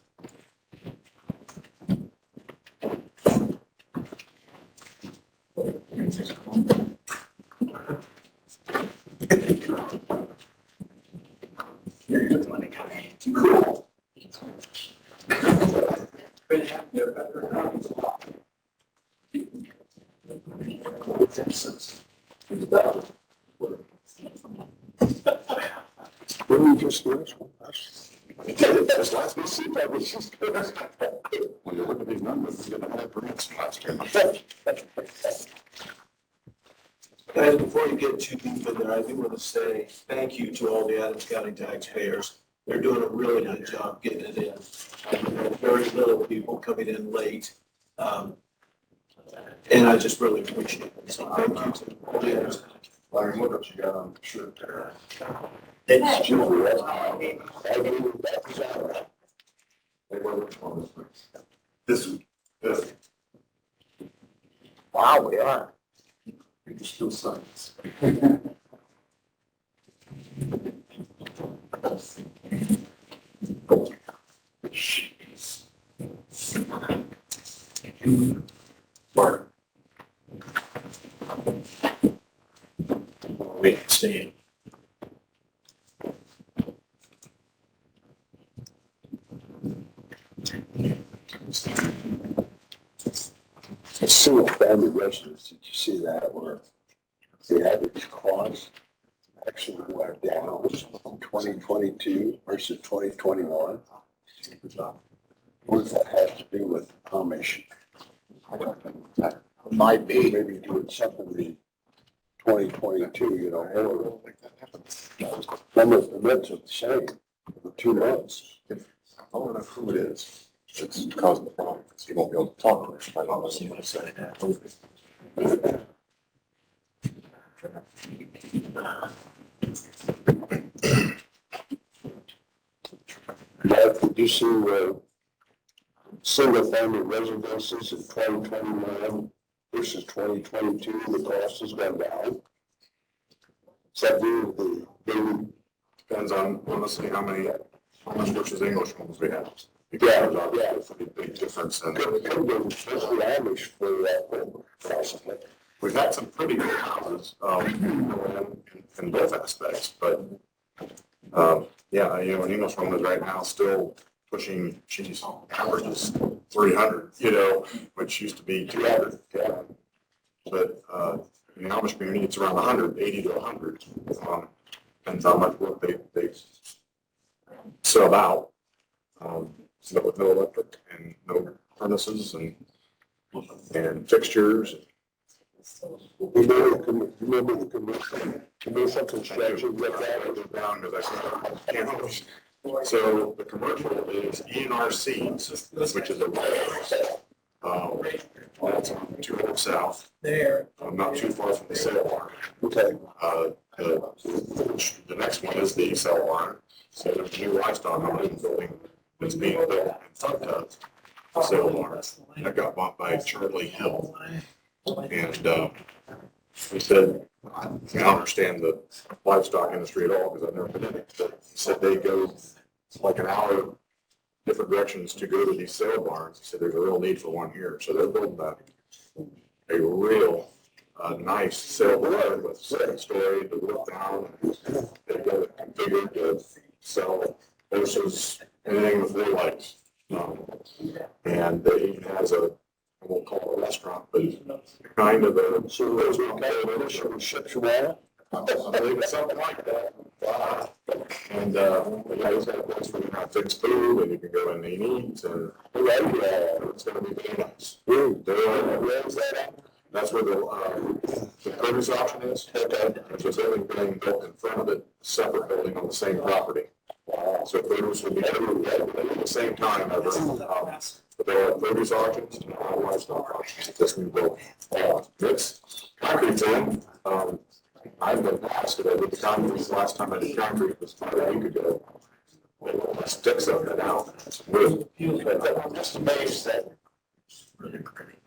Speaker 1: You're a good money guy. Cool.
Speaker 2: When you just do this one,
Speaker 1: That's last week, see, that was just. When you look at these numbers, you're gonna have grants last year.
Speaker 7: And before you get too deep in there, I do want to say thank you to all the Adams County taxpayers. They're doing a really good job getting it in. Very little people coming in late. And I just really appreciate it. So thank you to all the Adams County.
Speaker 8: Larry, what else you got on the shirt there?
Speaker 1: It's true.
Speaker 8: This week.
Speaker 1: Wow, we are. We can still science. Mark. We can stay.
Speaker 2: Single family residence, did you see that where the average cost actually went down from 2022 versus 2021? What does that have to do with Amish?
Speaker 1: Might be.
Speaker 2: Maybe doing something in 2022, you know, or number of permits are the same for 2 months.
Speaker 8: I don't know who it is. It's causing the problem, because you won't be able to talk to us. I don't know what to say.
Speaker 2: Beth, did you see single family residences in 2021
Speaker 1: versus 2022, the cost has gone down. So the
Speaker 8: Depends on, honestly, how much versus English homes we have.
Speaker 1: Yeah,
Speaker 8: Because obviously, it's a big difference in.
Speaker 1: could have been especially Amish for that, possibly.
Speaker 8: We've had some pretty good houses, in both aspects, but, yeah, you know, an English home is right now still pushing, geez, averages 300, you know, which used to be 200.
Speaker 1: Yeah.
Speaker 8: But, in the Amish community, it's around 180 to 100. Depends how much work they sub out. So with no electric and no furnaces and fixtures.
Speaker 1: Remember the commercial construction with that?
Speaker 8: Down because I can't always. So the commercial is ENRC, which is a, that's on 200 South.
Speaker 5: There.
Speaker 8: Not too far from the sale barn.
Speaker 1: Okay.
Speaker 8: The next one is the sale barn. So there's a new livestock holding building that's being built in front of the sale barn. That got bought by Charlie Hill. And he said, I don't understand the livestock industry at all because I've never been in it, but he said they go like an hour different directions to go to these sale barns. He said there's a real need for one here. So they're building a real nice sale barn with second story to look down. They got it configured to sell horses, anything with four legs. And they even has a, I won't call it a restaurant, but kind of a.
Speaker 1: So there's no kind of initial ships around?
Speaker 8: I believe it's something like that. And, yeah, he's got a place where you can have fixed food and you can go in and eat and, it's gonna be very nice.
Speaker 1: Where's that at?
Speaker 8: That's where the produce auction is. Okay. There's a building being built in front of it, a separate building on the same property. So produce will be everywhere at the same time ever. But there are produce auctions and livestock auctions at this new building. It's concrete's in. I've been past it. I did the concrete, the last time I did concrete was about a week ago. Sticks up and out. It's wood.
Speaker 1: I'm just amazed that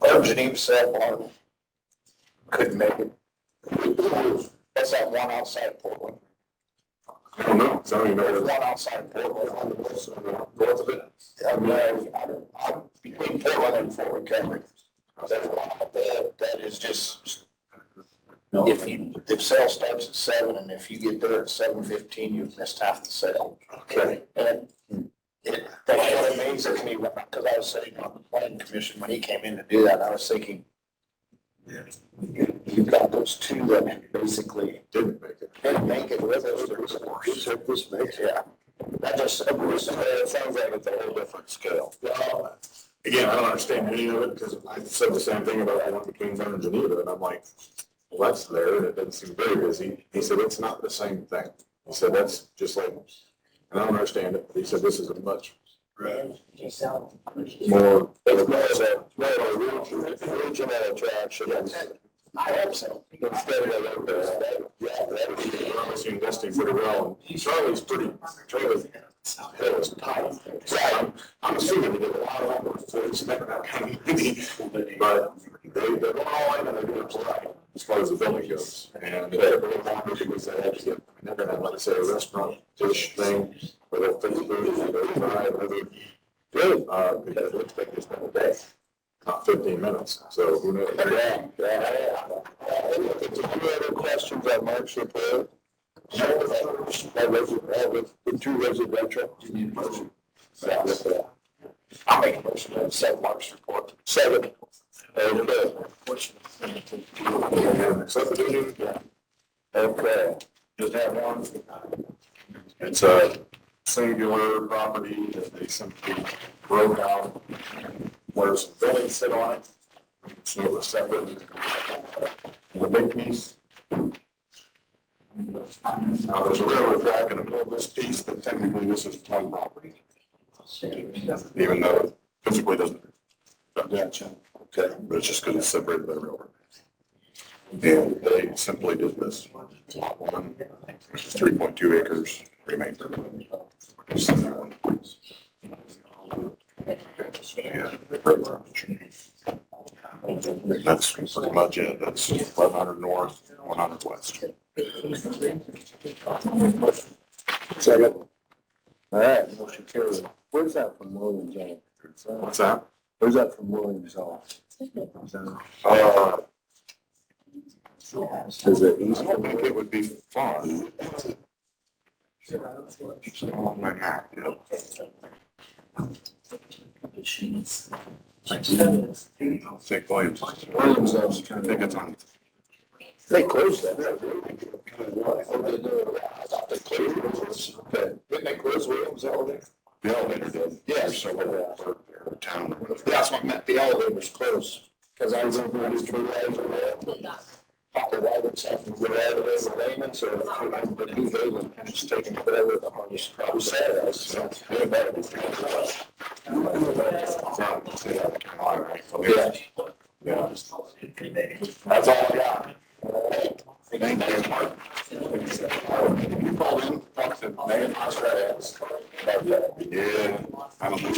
Speaker 1: our Geneva sale barn couldn't make it. That's that one outside Portland.
Speaker 8: I don't know. So you know,
Speaker 1: There's one outside Portland on the north of it. I'm between Portland and Fort McHenry. That is just, if sale starts at 7 and if you get there at 7:15, you've missed half the sale.
Speaker 8: Okay.
Speaker 1: And that's what amazes me, because I was sitting on the planning commission when he came in to do that, and I was thinking, you've got those two that basically
Speaker 8: Didn't make it.
Speaker 1: didn't make it with us. Yeah. That just, it sounds like it's a whole different scale.
Speaker 8: Again, I don't understand any of it because I said the same thing about the one between Vernon and Geneva, and I'm like, well, that's there, and it doesn't seem very busy. He said, it's not the same thing. He said, that's just like, and I don't understand it. He said, this is a much more,
Speaker 1: Regional attraction. I hope so. Instead of,
Speaker 8: they're obviously investing pretty well. And Charlie's pretty, Charlie's hill is tight. So I'm assuming they did a lot of work for expect that kind of money, but they're going all in and they're doing it right as far as the building goes. And they're really longer because they have to get, they're going to have, like, say, a restaurant-ish thing where they'll fix food, they'll fry, they'll eat. Good, because it looks like they spent a day, not 15 minutes, so who knows?
Speaker 1: Any other questions on Mark's report? Two residential. You need a motion. I'll make a motion to accept Mark's report. Second. Okay.
Speaker 8: Subdivision?
Speaker 1: Yeah. Okay. Just have one.
Speaker 8: It's a singular property that they simply broke out where some buildings sit on it. So it was separate. The big piece. Now, there's a railroad track in the middle of this piece, but technically this is one property. Even though it physically doesn't. Okay, but it's just because it's separated by the railroad. And they simply did this. Lot 1, 3.2 acres, remainder. Yeah. That's pretty much it. That's 1,100 north, 100 west.
Speaker 2: Second. All right, motion carries. Where's that from Williams on?
Speaker 8: What's that?
Speaker 2: Where's that from Williams on? Is it east?
Speaker 8: I don't think it would be far. It's along my map, yeah. St. Williams.
Speaker 2: Williams,
Speaker 8: I think it's on.
Speaker 2: they closed that.
Speaker 8: Didn't they close Williams elevator? The elevator did.
Speaker 2: Yeah.
Speaker 8: So we're town.
Speaker 2: That's what meant, the elevator was closed, because I was over there, just for the wagons having to get out of there, the layman's, or the new Valen, and just taking whatever the money probably said, so. Yeah.
Speaker 8: Yeah. That's all I got. Thank you, Mark. You called in, talked to Megan Australia. Yeah, I don't know.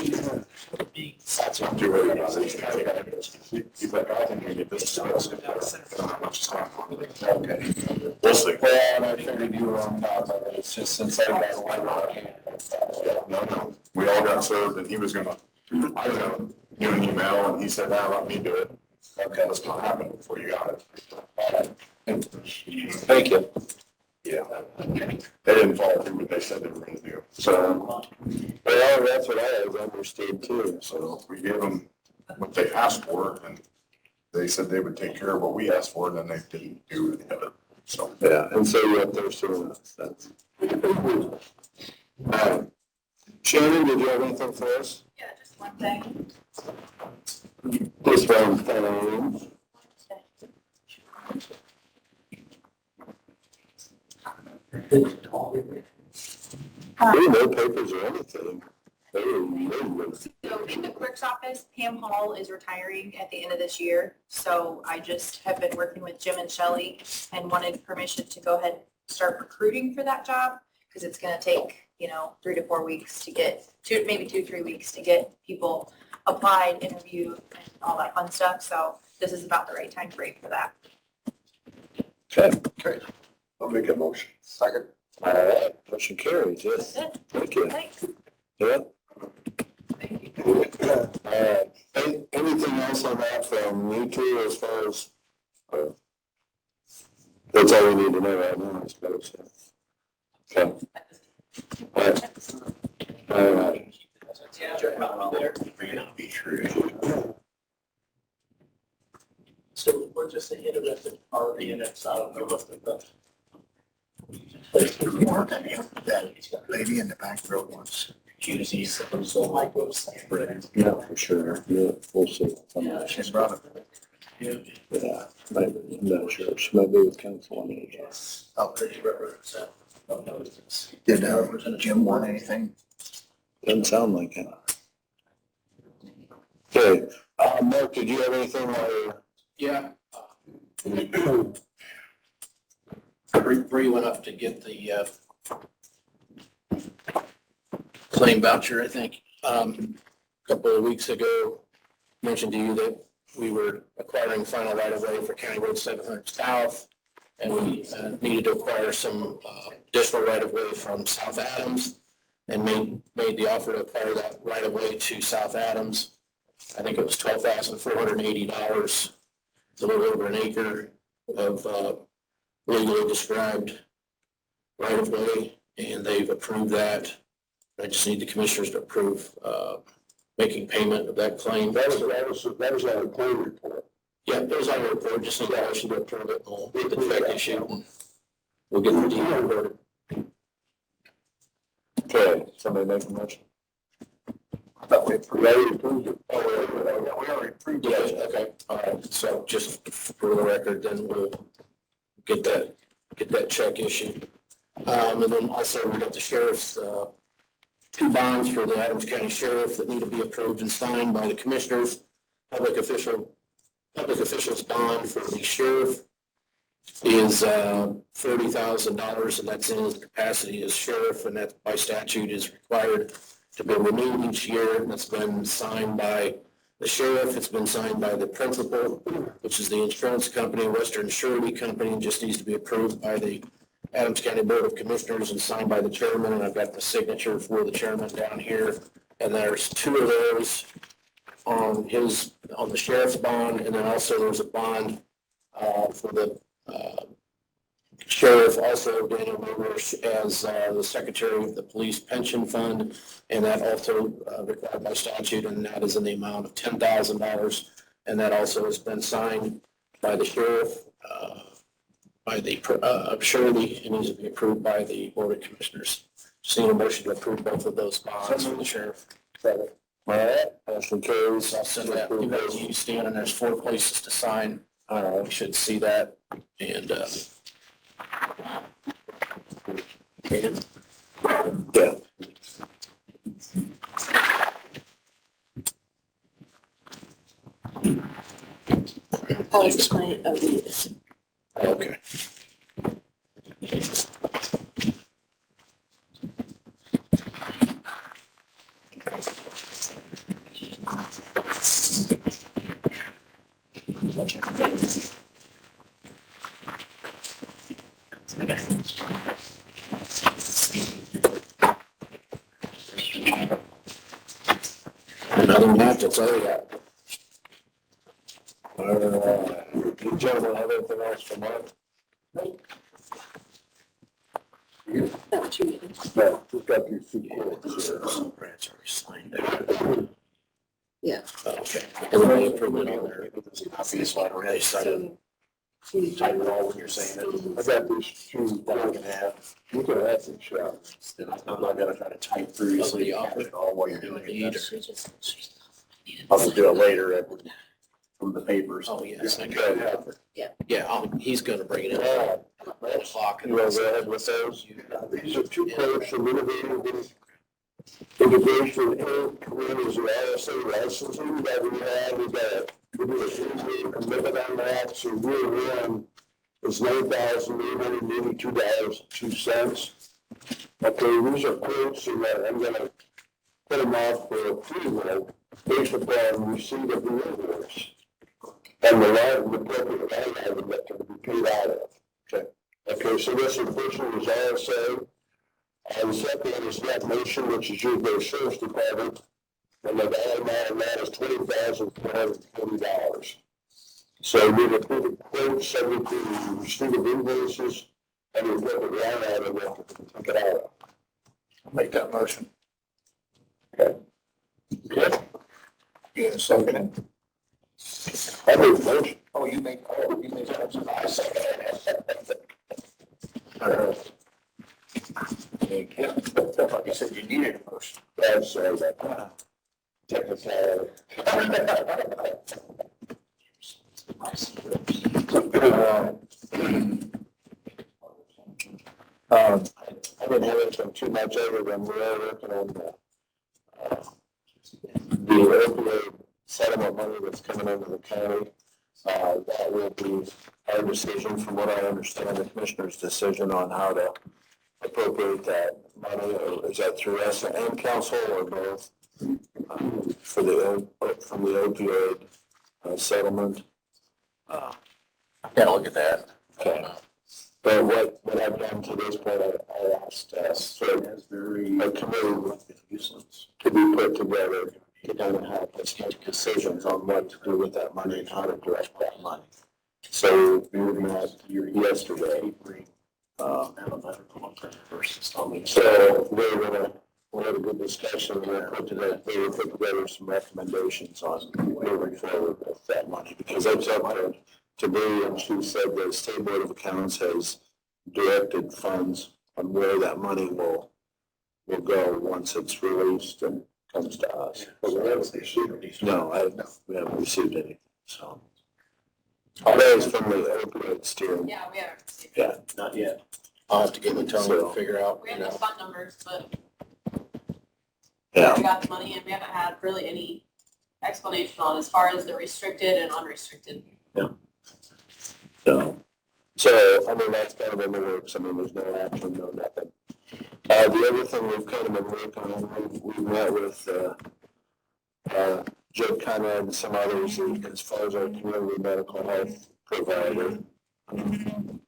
Speaker 8: That's not too early. He's like, I think we get this. I don't know how much time on it. Okay. We'll see.
Speaker 2: Well, and I figured you were on top of it, it's just since I got away.
Speaker 8: No. We all got served and I was gonna do an email and he said, now let me do it. Okay, that's gonna happen before you got it.
Speaker 2: Thank you.
Speaker 8: Yeah. They didn't follow through what they said they were gonna do. So,
Speaker 2: Well, that's what I have understood too, so.
Speaker 8: so we gave them what they asked for and they said they would take care of what we asked for and then they didn't do any of it. So.
Speaker 2: Yeah, and so you're up there soon, that's. Shannon, did you have anything for us?
Speaker 4: Yeah, just one thing.
Speaker 2: This one, thing. No papers or anything.
Speaker 4: So in the clerk's office, Pam Hall is retiring at the end of this year. So I just have been working with Jim and Shelley and wanted permission to go ahead and start recruiting for that job. Because it's going to take, 3 to 4 weeks to get, maybe 2-3 weeks to get people applied, interviewed, and all that fun stuff. So this is about the right time frame for that.
Speaker 2: Okay.
Speaker 8: I'll make a motion.
Speaker 2: Second. All right, motion carries, yes.
Speaker 4: That's it.
Speaker 2: Thank you.
Speaker 4: Thanks.
Speaker 2: Yeah.
Speaker 4: Thank you.
Speaker 2: Anything else on that from you two as far as? That's all we need to know right now, I suppose. Okay. All right.
Speaker 5: So we're just interested in our units, I don't know what the.
Speaker 7: That lady in the back row wants.
Speaker 5: So Mike was.
Speaker 2: Yeah, for sure. Yeah, we'll see.
Speaker 7: She's brought it.
Speaker 2: Yeah, maybe, I'm not sure. She might be with council on aging.
Speaker 5: Oh, pretty represent.
Speaker 7: Did Jim want anything?
Speaker 2: Doesn't sound like it. Okay, Mark, did you have anything while
Speaker 5: Yeah. Bree went up to get the claim voucher, I think. A couple of weeks ago, mentioned to you that we were acquiring final right of way for County Road 700 South. And we needed to acquire some additional right of way from South Adams and made the offer to acquire that right of way to South Adams. I think it was $12,480. It's a little over an acre of legally described right of way, and they've approved that. I just need the commissioners to approve making payment of that claim.
Speaker 2: That was our claim report.
Speaker 5: Yeah, it was on the report, just need to actually approve it, and we'll get the check issued, and we'll get the deed recorded.
Speaker 2: Okay, somebody make a motion? We already approved it. We already approved
Speaker 5: Yeah,
Speaker 2: it.
Speaker 5: okay, all right, so just for the record, then we'll get that check issued. And then also we got the sheriff's, 2 bonds for the Adams County Sheriff that need to be approved and signed by the commissioners. Public officials bond for the sheriff is $30,000, and that's in his capacity as sheriff, and that by statute is required to be renewed each year, and that's been signed by
Speaker 9: The sheriff, it's been signed by the principal, which is the insurance company, Western Surety Company, just needs to be approved by the Adams County Board of Commissioners and signed by the chairman, and I've got the signature for the chairman down here. And there's two of those on the sheriff's bond, and then also there's a bond for the sheriff, also Daniel Movers as the secretary of the police pension fund, and that also required by statute, and that is in the amount of $10,000. And that also has been signed by the sheriff, by the surety, and needs to be approved by the Board of Commissioners. Just need a motion to approve both of those bonds for the sheriff.
Speaker 2: All right, motion carries.
Speaker 9: I'll send that, you guys, you stand, and there's 4 places to sign. You should see that, and
Speaker 2: Yeah.
Speaker 10: Oh, it's my, oh, yes.
Speaker 9: okay. And other than that, that's all I got.
Speaker 2: You gentlemen have anything else for Mark?
Speaker 10: That was your meeting.
Speaker 2: No, we've got these 2 quotes.
Speaker 9: Brad's already signed it.
Speaker 10: Yeah.
Speaker 9: Okay. Everybody approve it on there. Obvious one, already signed it. Type it all when you're saying it.
Speaker 2: I got these 2
Speaker 9: That we can have.
Speaker 2: You can have some shots.
Speaker 3: I'm not gonna try to type through, so you have it all while you're doing it.
Speaker 10: She just.
Speaker 3: I'll just do it later from the papers.
Speaker 9: Oh, yeah.
Speaker 3: Yeah.
Speaker 9: He's gonna bring it in at 1 o'clock.
Speaker 2: You want to go ahead with those? These are 2 quotes from Innovative Integration Inc. One is an RSA licensing that we have. We do a 3-year commitment on that. So year 1 is $9,882.02. Okay, these are quotes, and I'm gonna put them out for approval based upon receipt of the invoice. And the line, the appropriate line item that can be paid out of. Okay, so this first one is RSA. The second is net motion, which is used by the sheriff's department. And the dollar amount of that is $20,440. So we approve the quote subject to the receipt of invoices and the appropriate line item that can take it out of.
Speaker 7: I'll make that motion.
Speaker 2: Okay.
Speaker 7: You gonna second it?
Speaker 2: I made the motion.
Speaker 7: Oh, you made the motion. I second it.
Speaker 2: All right.
Speaker 7: You said you needed a motion.
Speaker 2: I'm sorry about that. Technicality. I didn't have anything too much other than we're working on the opioid settlement money that's coming into the county. That will be our decision, from what I understand, the commissioner's decision on how to appropriate that money. Or is that through us and council or both? From the opioid settlement.
Speaker 9: Yeah, look at that.
Speaker 2: Okay. But what I've done to this point, I asked for a committee to be put together to kind of help us make decisions on what to do with that money and how to direct that money. So we met yesterday. So we had a good discussion. We put together some recommendations on moving forward with that money, because I talked to Bree, and she said the State Board of Accounts has directed funds on where that money will go once it's released and comes to us. But we haven't received. No, we haven't received anything, so. All that is from the opioid steering.
Speaker 4: Yeah, we haven't received.
Speaker 2: Yeah.
Speaker 3: Not yet.
Speaker 9: I'll have to get with Tony to figure out,
Speaker 4: We have the fund numbers, but
Speaker 2: Yeah.
Speaker 4: we got the money and we haven't had really any explanation on as far as the restricted and unrestricted.
Speaker 2: So, I mean, that's kind of in the works. I mean, there's no action, no nothing. The other thing we've kind of been working on, we've met with, Joe Conrad and some others as far as our community medical health provider. And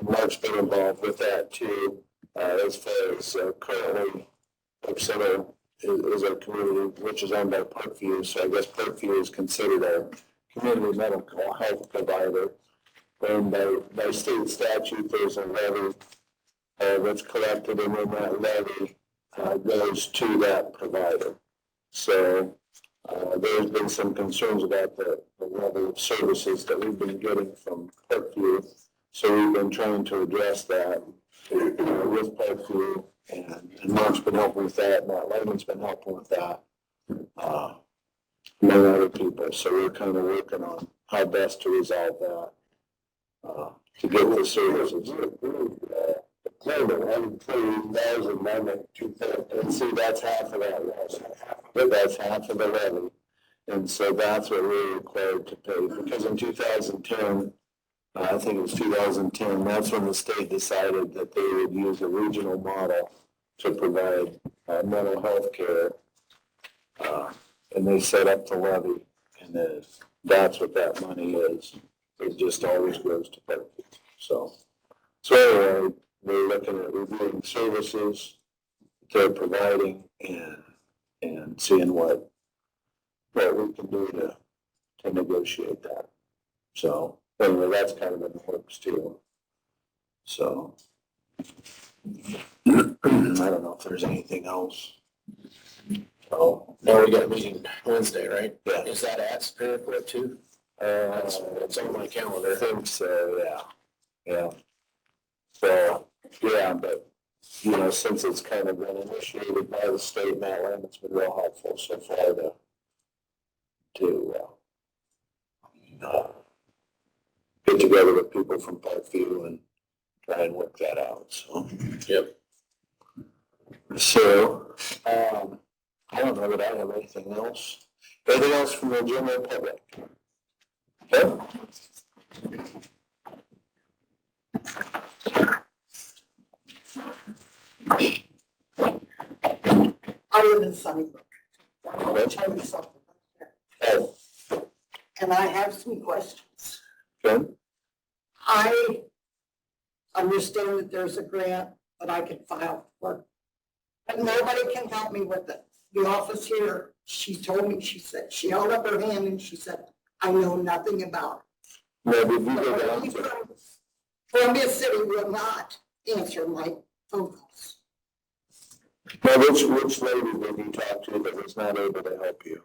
Speaker 2: Mark's been involved with that too, as far as currently, Hope Center is our community, which is owned by Parkview, so I guess Parkview is considered our community medical health provider. And by state statute, there's a levy that's collected, and then that levy goes to that provider. So there's been some concerns about the level of services that we've been getting from Parkview. So we've been trying to address that with Parkview, and Mark's been helping with that, Matt Lemon's been helping with that, among other people. So we're kind of working on how best to resolve that, to get the services. Claim $130,000, and see, that's half of that loss, but that's half of the levy. And so that's what we're required to pay, because in 2010, I think it was 2010, that's when the state decided that they would use a regional model to provide mental health care. And they set up the levy, and that's what that money is. It just always goes to Parkview. So anyway, we're looking at reviewing services they're providing and seeing what we can do to negotiate that. So anyway, that's kind of in the works too. So I don't know if there's anything else.
Speaker 9: Oh, no, we got a meeting Wednesday, right?
Speaker 2: Yeah.
Speaker 9: Is that at Superior Court too? That's on my calendar.
Speaker 2: I think so, yeah. So, yeah, but, since it's kind of been initiated by the state, Matt Lemon's been real helpful so far to get together with people from Parkview and try and work that out, so.
Speaker 9: Yep.
Speaker 2: So, I don't know that I have anything else. Anything else from the general public? Okay.
Speaker 11: I live in Sunnybrook. I want to tell you something.
Speaker 2: Oh,
Speaker 11: And I have some questions.
Speaker 2: okay.
Speaker 11: I understand that there's a grant that I could file for, but nobody can help me with it. The office here, she told me, she said, she held up her hand and she said, I know nothing about
Speaker 2: Now, did you
Speaker 11: it.
Speaker 2: go
Speaker 11: The
Speaker 2: down
Speaker 11: lady
Speaker 2: to,
Speaker 11: from Columbia City will not answer my phone calls.
Speaker 2: now, which lady did you talk to that was not able to help you?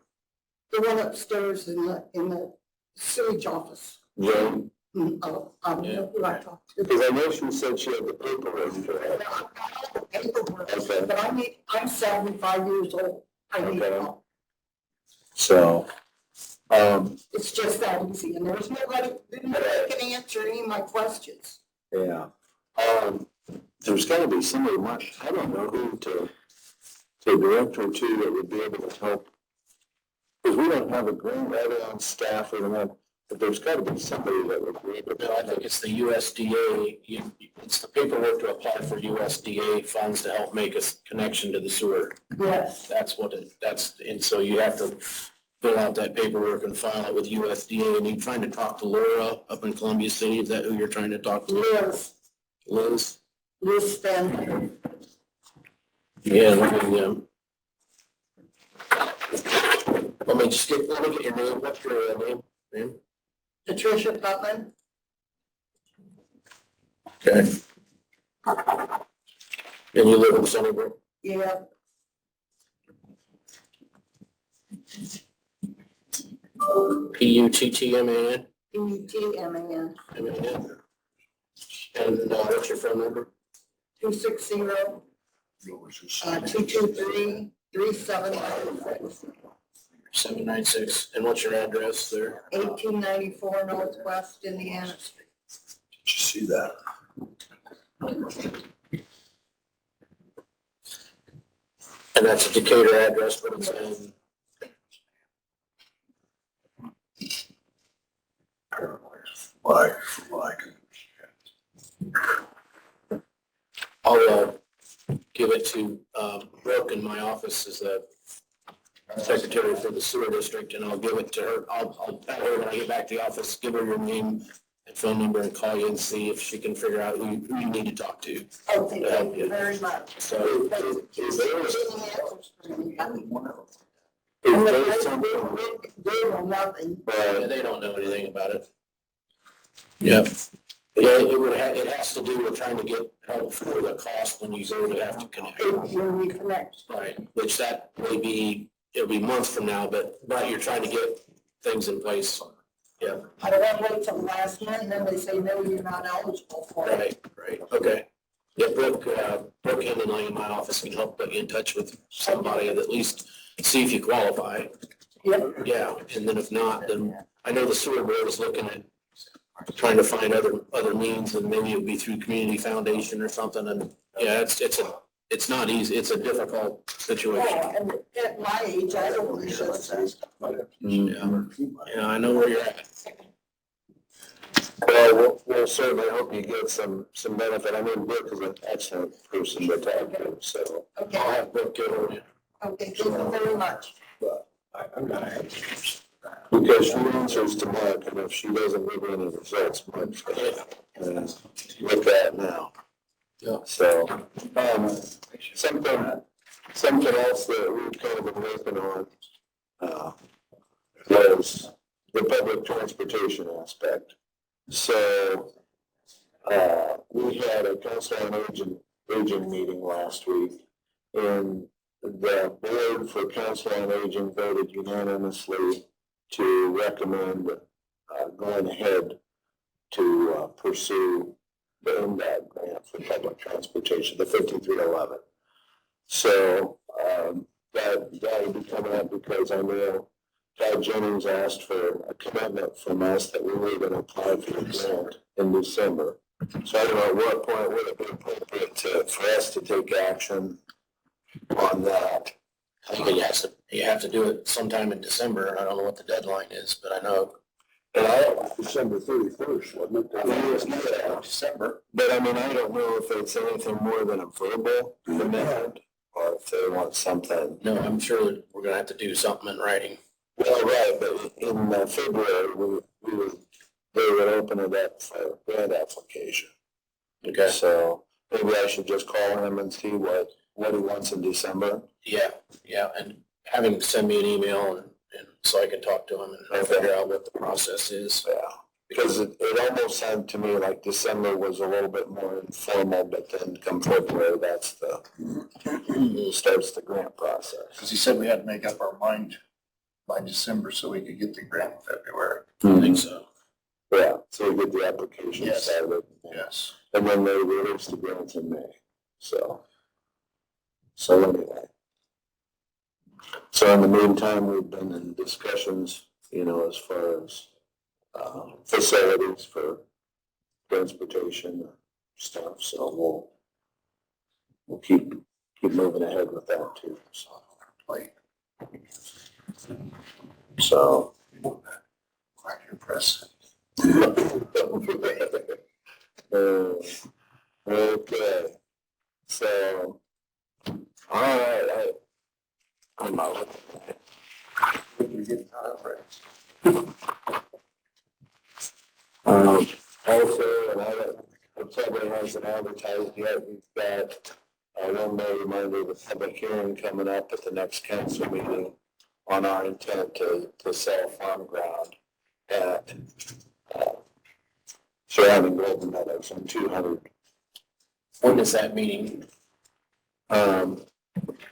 Speaker 11: The one upstairs in the sewage office.
Speaker 2: Jane?
Speaker 11: Oh, I don't know who I talked to.
Speaker 2: Because I know she said she had the paperwork for
Speaker 11: I've
Speaker 2: it.
Speaker 11: got all the paperwork,
Speaker 2: Okay.
Speaker 11: but I'm 75 years old. I need
Speaker 2: Okay.
Speaker 11: help.
Speaker 2: So,
Speaker 11: It's just that easy, and there's nobody that can answer any of my questions.
Speaker 2: yeah. There's gotta be somebody, I don't know who to direct her to that would be able to help. Because we don't have a grant writer on staff or that, but there's gotta be somebody that would be able to.
Speaker 9: No, I think it's the USDA, it's the paperwork to apply for USDA funds to help make a connection to the sewer.
Speaker 11: Yes.
Speaker 9: That's and so you have to fill out that paperwork and file it with USDA, and you're trying to talk to Laura up in Columbia City, is that who you're trying to talk to? Liz?
Speaker 11: Liz Stan.
Speaker 9: Yeah, let me get your name, what's your name?
Speaker 11: Patricia Putman.
Speaker 9: Okay. And you live in Sunnybrook?
Speaker 11: Yeah.
Speaker 9: Puttman?
Speaker 11: ETMAN.
Speaker 9: M-A-N. And what's your phone number?
Speaker 11: 260-223-3796.
Speaker 9: 796. And what's your address there?
Speaker 11: 1894 Northwest Indiana Street.
Speaker 2: Did you see that?
Speaker 9: And that's a Decatur address, but it's in. I'll give it to Brooke in my office as a secretary for the sewer district, and I'll give it to her. I'll tell her when I get back to the office, give her your name and phone number and call you and see if she can figure out who you need to talk to.
Speaker 11: Okay, thank you very much.
Speaker 9: So,
Speaker 2: Is there,
Speaker 11: And the
Speaker 2: is there
Speaker 11: guys
Speaker 2: something?
Speaker 11: they know nothing.
Speaker 9: they don't know anything about it. Yep. Yeah, it has to do with trying to get help for the cost when you go to have to connect.
Speaker 11: When we connect.
Speaker 9: Right, which that may be, it'll be months from now, but you're trying to get things in place. Yeah,
Speaker 11: I don't want to wait till the last minute and then they say, no, you're not eligible for it.
Speaker 9: right, okay. Yeah, Brooke Henley in my office can help put you in touch with somebody, at least see if you qualify.
Speaker 11: Yep.
Speaker 9: Yeah, and then if not, then I know the sewer board is looking at trying to find other means, and maybe it'll be through community foundation or something, and yeah, it's not easy, it's a difficult situation.
Speaker 11: Oh, and at my age, I don't want to.
Speaker 9: Yeah, I know where you're at.
Speaker 2: Well, we'll certainly hope you get some benefit. I mean, Brooke is an excellent person to talk to, so I'll
Speaker 11: Okay,
Speaker 2: have Brooke get over you.
Speaker 11: okay, thank you very much.
Speaker 2: Because she answers to Mark, and if she doesn't give any results, Mark's gonna look at now.
Speaker 9: Yeah.
Speaker 2: So, something else that we've kind of been working on, was the public transportation aspect. So, we had a council on aging meeting last week, and the board for council on aging voted unanimously to recommend going ahead to pursue the MDOT grant for public transportation, the 5311. So that will be coming up because I know Todd Jennings asked for a commitment from us that we were going to apply for the grant in December. So I don't know at what point would it be appropriate for us to take action on that.
Speaker 9: I think you have to do it sometime in December. I don't know what the deadline is, but I know.
Speaker 2: And
Speaker 8: December 31st, wasn't it?
Speaker 2: December. But I mean, I don't know if it's anything more than a verbal commitment or if they want something.
Speaker 9: No, I'm sure that we're gonna have to do something in writing.
Speaker 2: Well, right, but in February, they would open it up for grant application.
Speaker 9: Okay.
Speaker 2: So maybe I should just call him and see what he wants in December.
Speaker 9: Yeah, and have him send me an email and so I can talk to him and figure out what the process is.
Speaker 2: Yeah, because it almost sounded to me like December was a little bit more informal, but then come February, that's starts the grant process.
Speaker 7: Because he said we had to make up our mind by December so we could get the grant in February.
Speaker 9: I think so.
Speaker 2: Yeah, so we get the application
Speaker 7: Yes.
Speaker 2: started.
Speaker 7: Yes.
Speaker 2: And then they release the grants in May, so anyway. So in the meantime, we've been in discussions, as far as, facilities for transportation stuff, so we'll keep moving ahead with that too, so. So.
Speaker 7: Quite impressive.
Speaker 2: Okay, so, all right, I'm not looking at it. Also, and I probably hasn't advertised yet, we've got one more reminder of the public hearing coming up at the next council meeting on our intent to sell farm ground at surrounding Golden Meadows on 200.
Speaker 9: When is that meeting?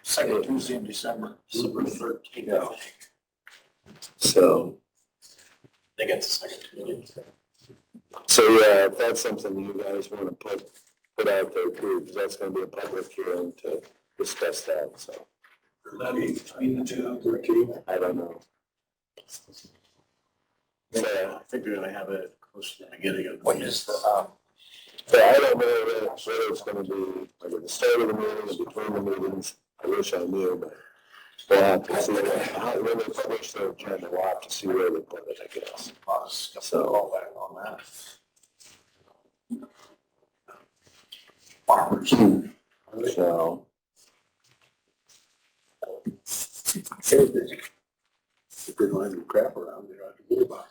Speaker 7: Second Tuesday in December.
Speaker 3: December 13th.
Speaker 2: Yeah. So,
Speaker 9: They got the second meeting.
Speaker 2: so yeah, if that's something you guys want to put out there too, because that's going to be a public hearing to discuss that, so.
Speaker 7: Between the two.
Speaker 2: I don't know.
Speaker 3: I think we're gonna have it close to the beginning of.
Speaker 7: When is the,
Speaker 2: So I don't know whether it's going to be like at the start of the meeting or between the meetings. I wish I knew, but we'll have to see when they publish their agenda. We'll have to see where they put it, I guess. So
Speaker 7: all that on that. Farmers.
Speaker 2: So
Speaker 7: If they don't have any crap around, they don't have to worry about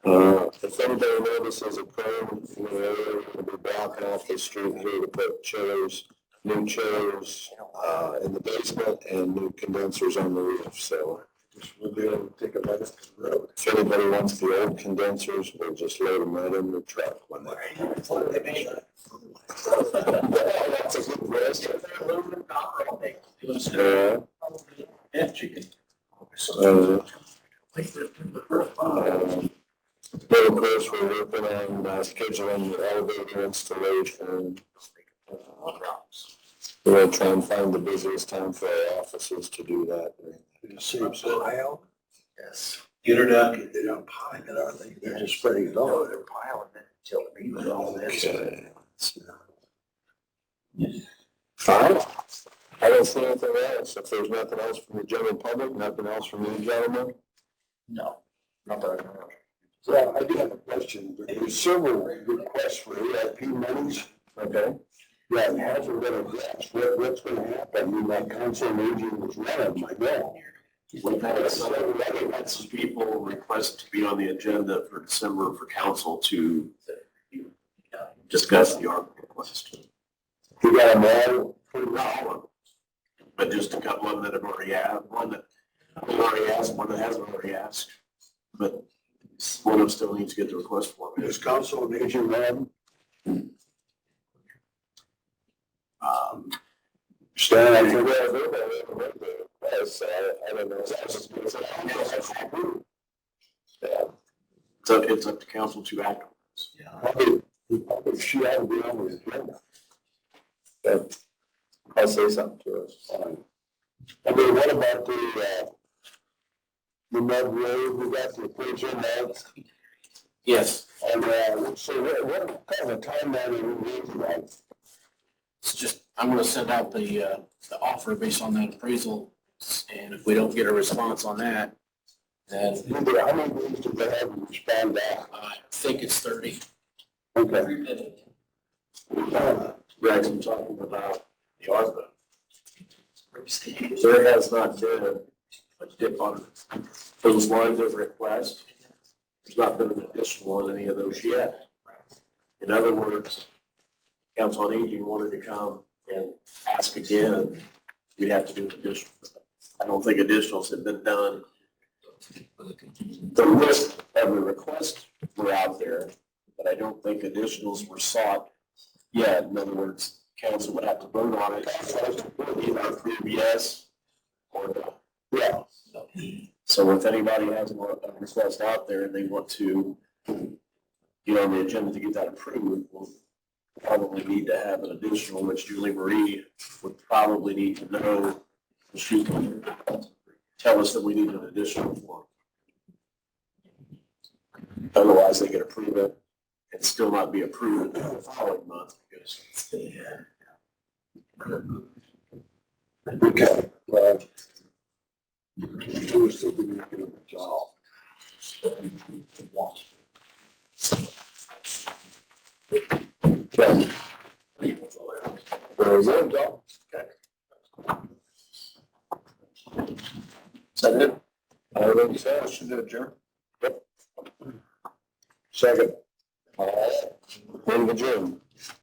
Speaker 7: it.
Speaker 2: If anybody notices a crane in the area, we'll be blocking off the street here to put chillers, new chillers, in the basement and new condensers on the roof, so.
Speaker 7: We'll be able to take a look at the road.
Speaker 2: If anybody wants the old condensers, we'll just load them right in the truck when they. That's a good question.
Speaker 5: Yeah, chicken.
Speaker 2: But of course, we're working on scheduling the elevator installation. We're gonna try and find the busiest time for our offices to do that.
Speaker 7: The same pile?
Speaker 5: Yes. Get her done.
Speaker 7: They don't pile it, are they? They're just spreading it all. They're piling it until the beaver all this.
Speaker 2: Okay. Fine. I don't see anything else. If there's nothing else from the general public, nothing else from you gentlemen?
Speaker 5: No, not that I know.
Speaker 7: Well, I do have a question. There's several requests for ARP monies.
Speaker 2: Okay.
Speaker 7: Yeah, it hasn't been addressed. What's gonna happen? I mean, that council on aging was one of them, I know.
Speaker 3: We've had some people request to be on the agenda for December for council to discuss the ARP request.
Speaker 7: You got them all?
Speaker 3: No, but just a couple of them that have already asked, one that has already asked, one that hasn't already asked. But one of them still needs to get the request for me.
Speaker 7: Is council on aging one?
Speaker 2: Stan, I think I don't know. Yeah.
Speaker 3: So it's up to council to act on this.
Speaker 7: Probably she ought to be on the agenda.
Speaker 2: Okay. I'll say something to us.
Speaker 7: Fine. I mean, what about the mud road, we got the appraisal mud?
Speaker 9: Yes,
Speaker 7: And, so what kind of a timeline are we looking at?
Speaker 9: it's just, I'm gonna send out the offer based on that appraisal, and if we don't get a response on that, then
Speaker 7: How many days do they have to respond back?
Speaker 9: I think it's 30.
Speaker 7: Okay.
Speaker 3: Greg's talking about the ARPA. There has not been a dip on those lines of request. There's not been an additional on any of those yet. In other words, Council on Aging wanted to come and ask again, we'd have to do additional. I don't think additionals have been done. The list of the requests were out there, but I don't think additionals were sought yet. In other words, council would have to vote on it, either approve yes or no.
Speaker 7: Yeah.
Speaker 3: So if anybody has a request out there and they want to get on the agenda to get that approved, we'll probably need to have an additional, which Julie Marie would probably need to know. She can tell us that we need an additional form. Otherwise, they could approve it and still not be approved until the following month because.
Speaker 7: Okay, well. We're still doing a good job.
Speaker 2: Okay. Very good, Joe.
Speaker 3: Is that it?
Speaker 2: I think so.
Speaker 3: Motion to adjourn.
Speaker 2: Second. All right. Meeting adjourned.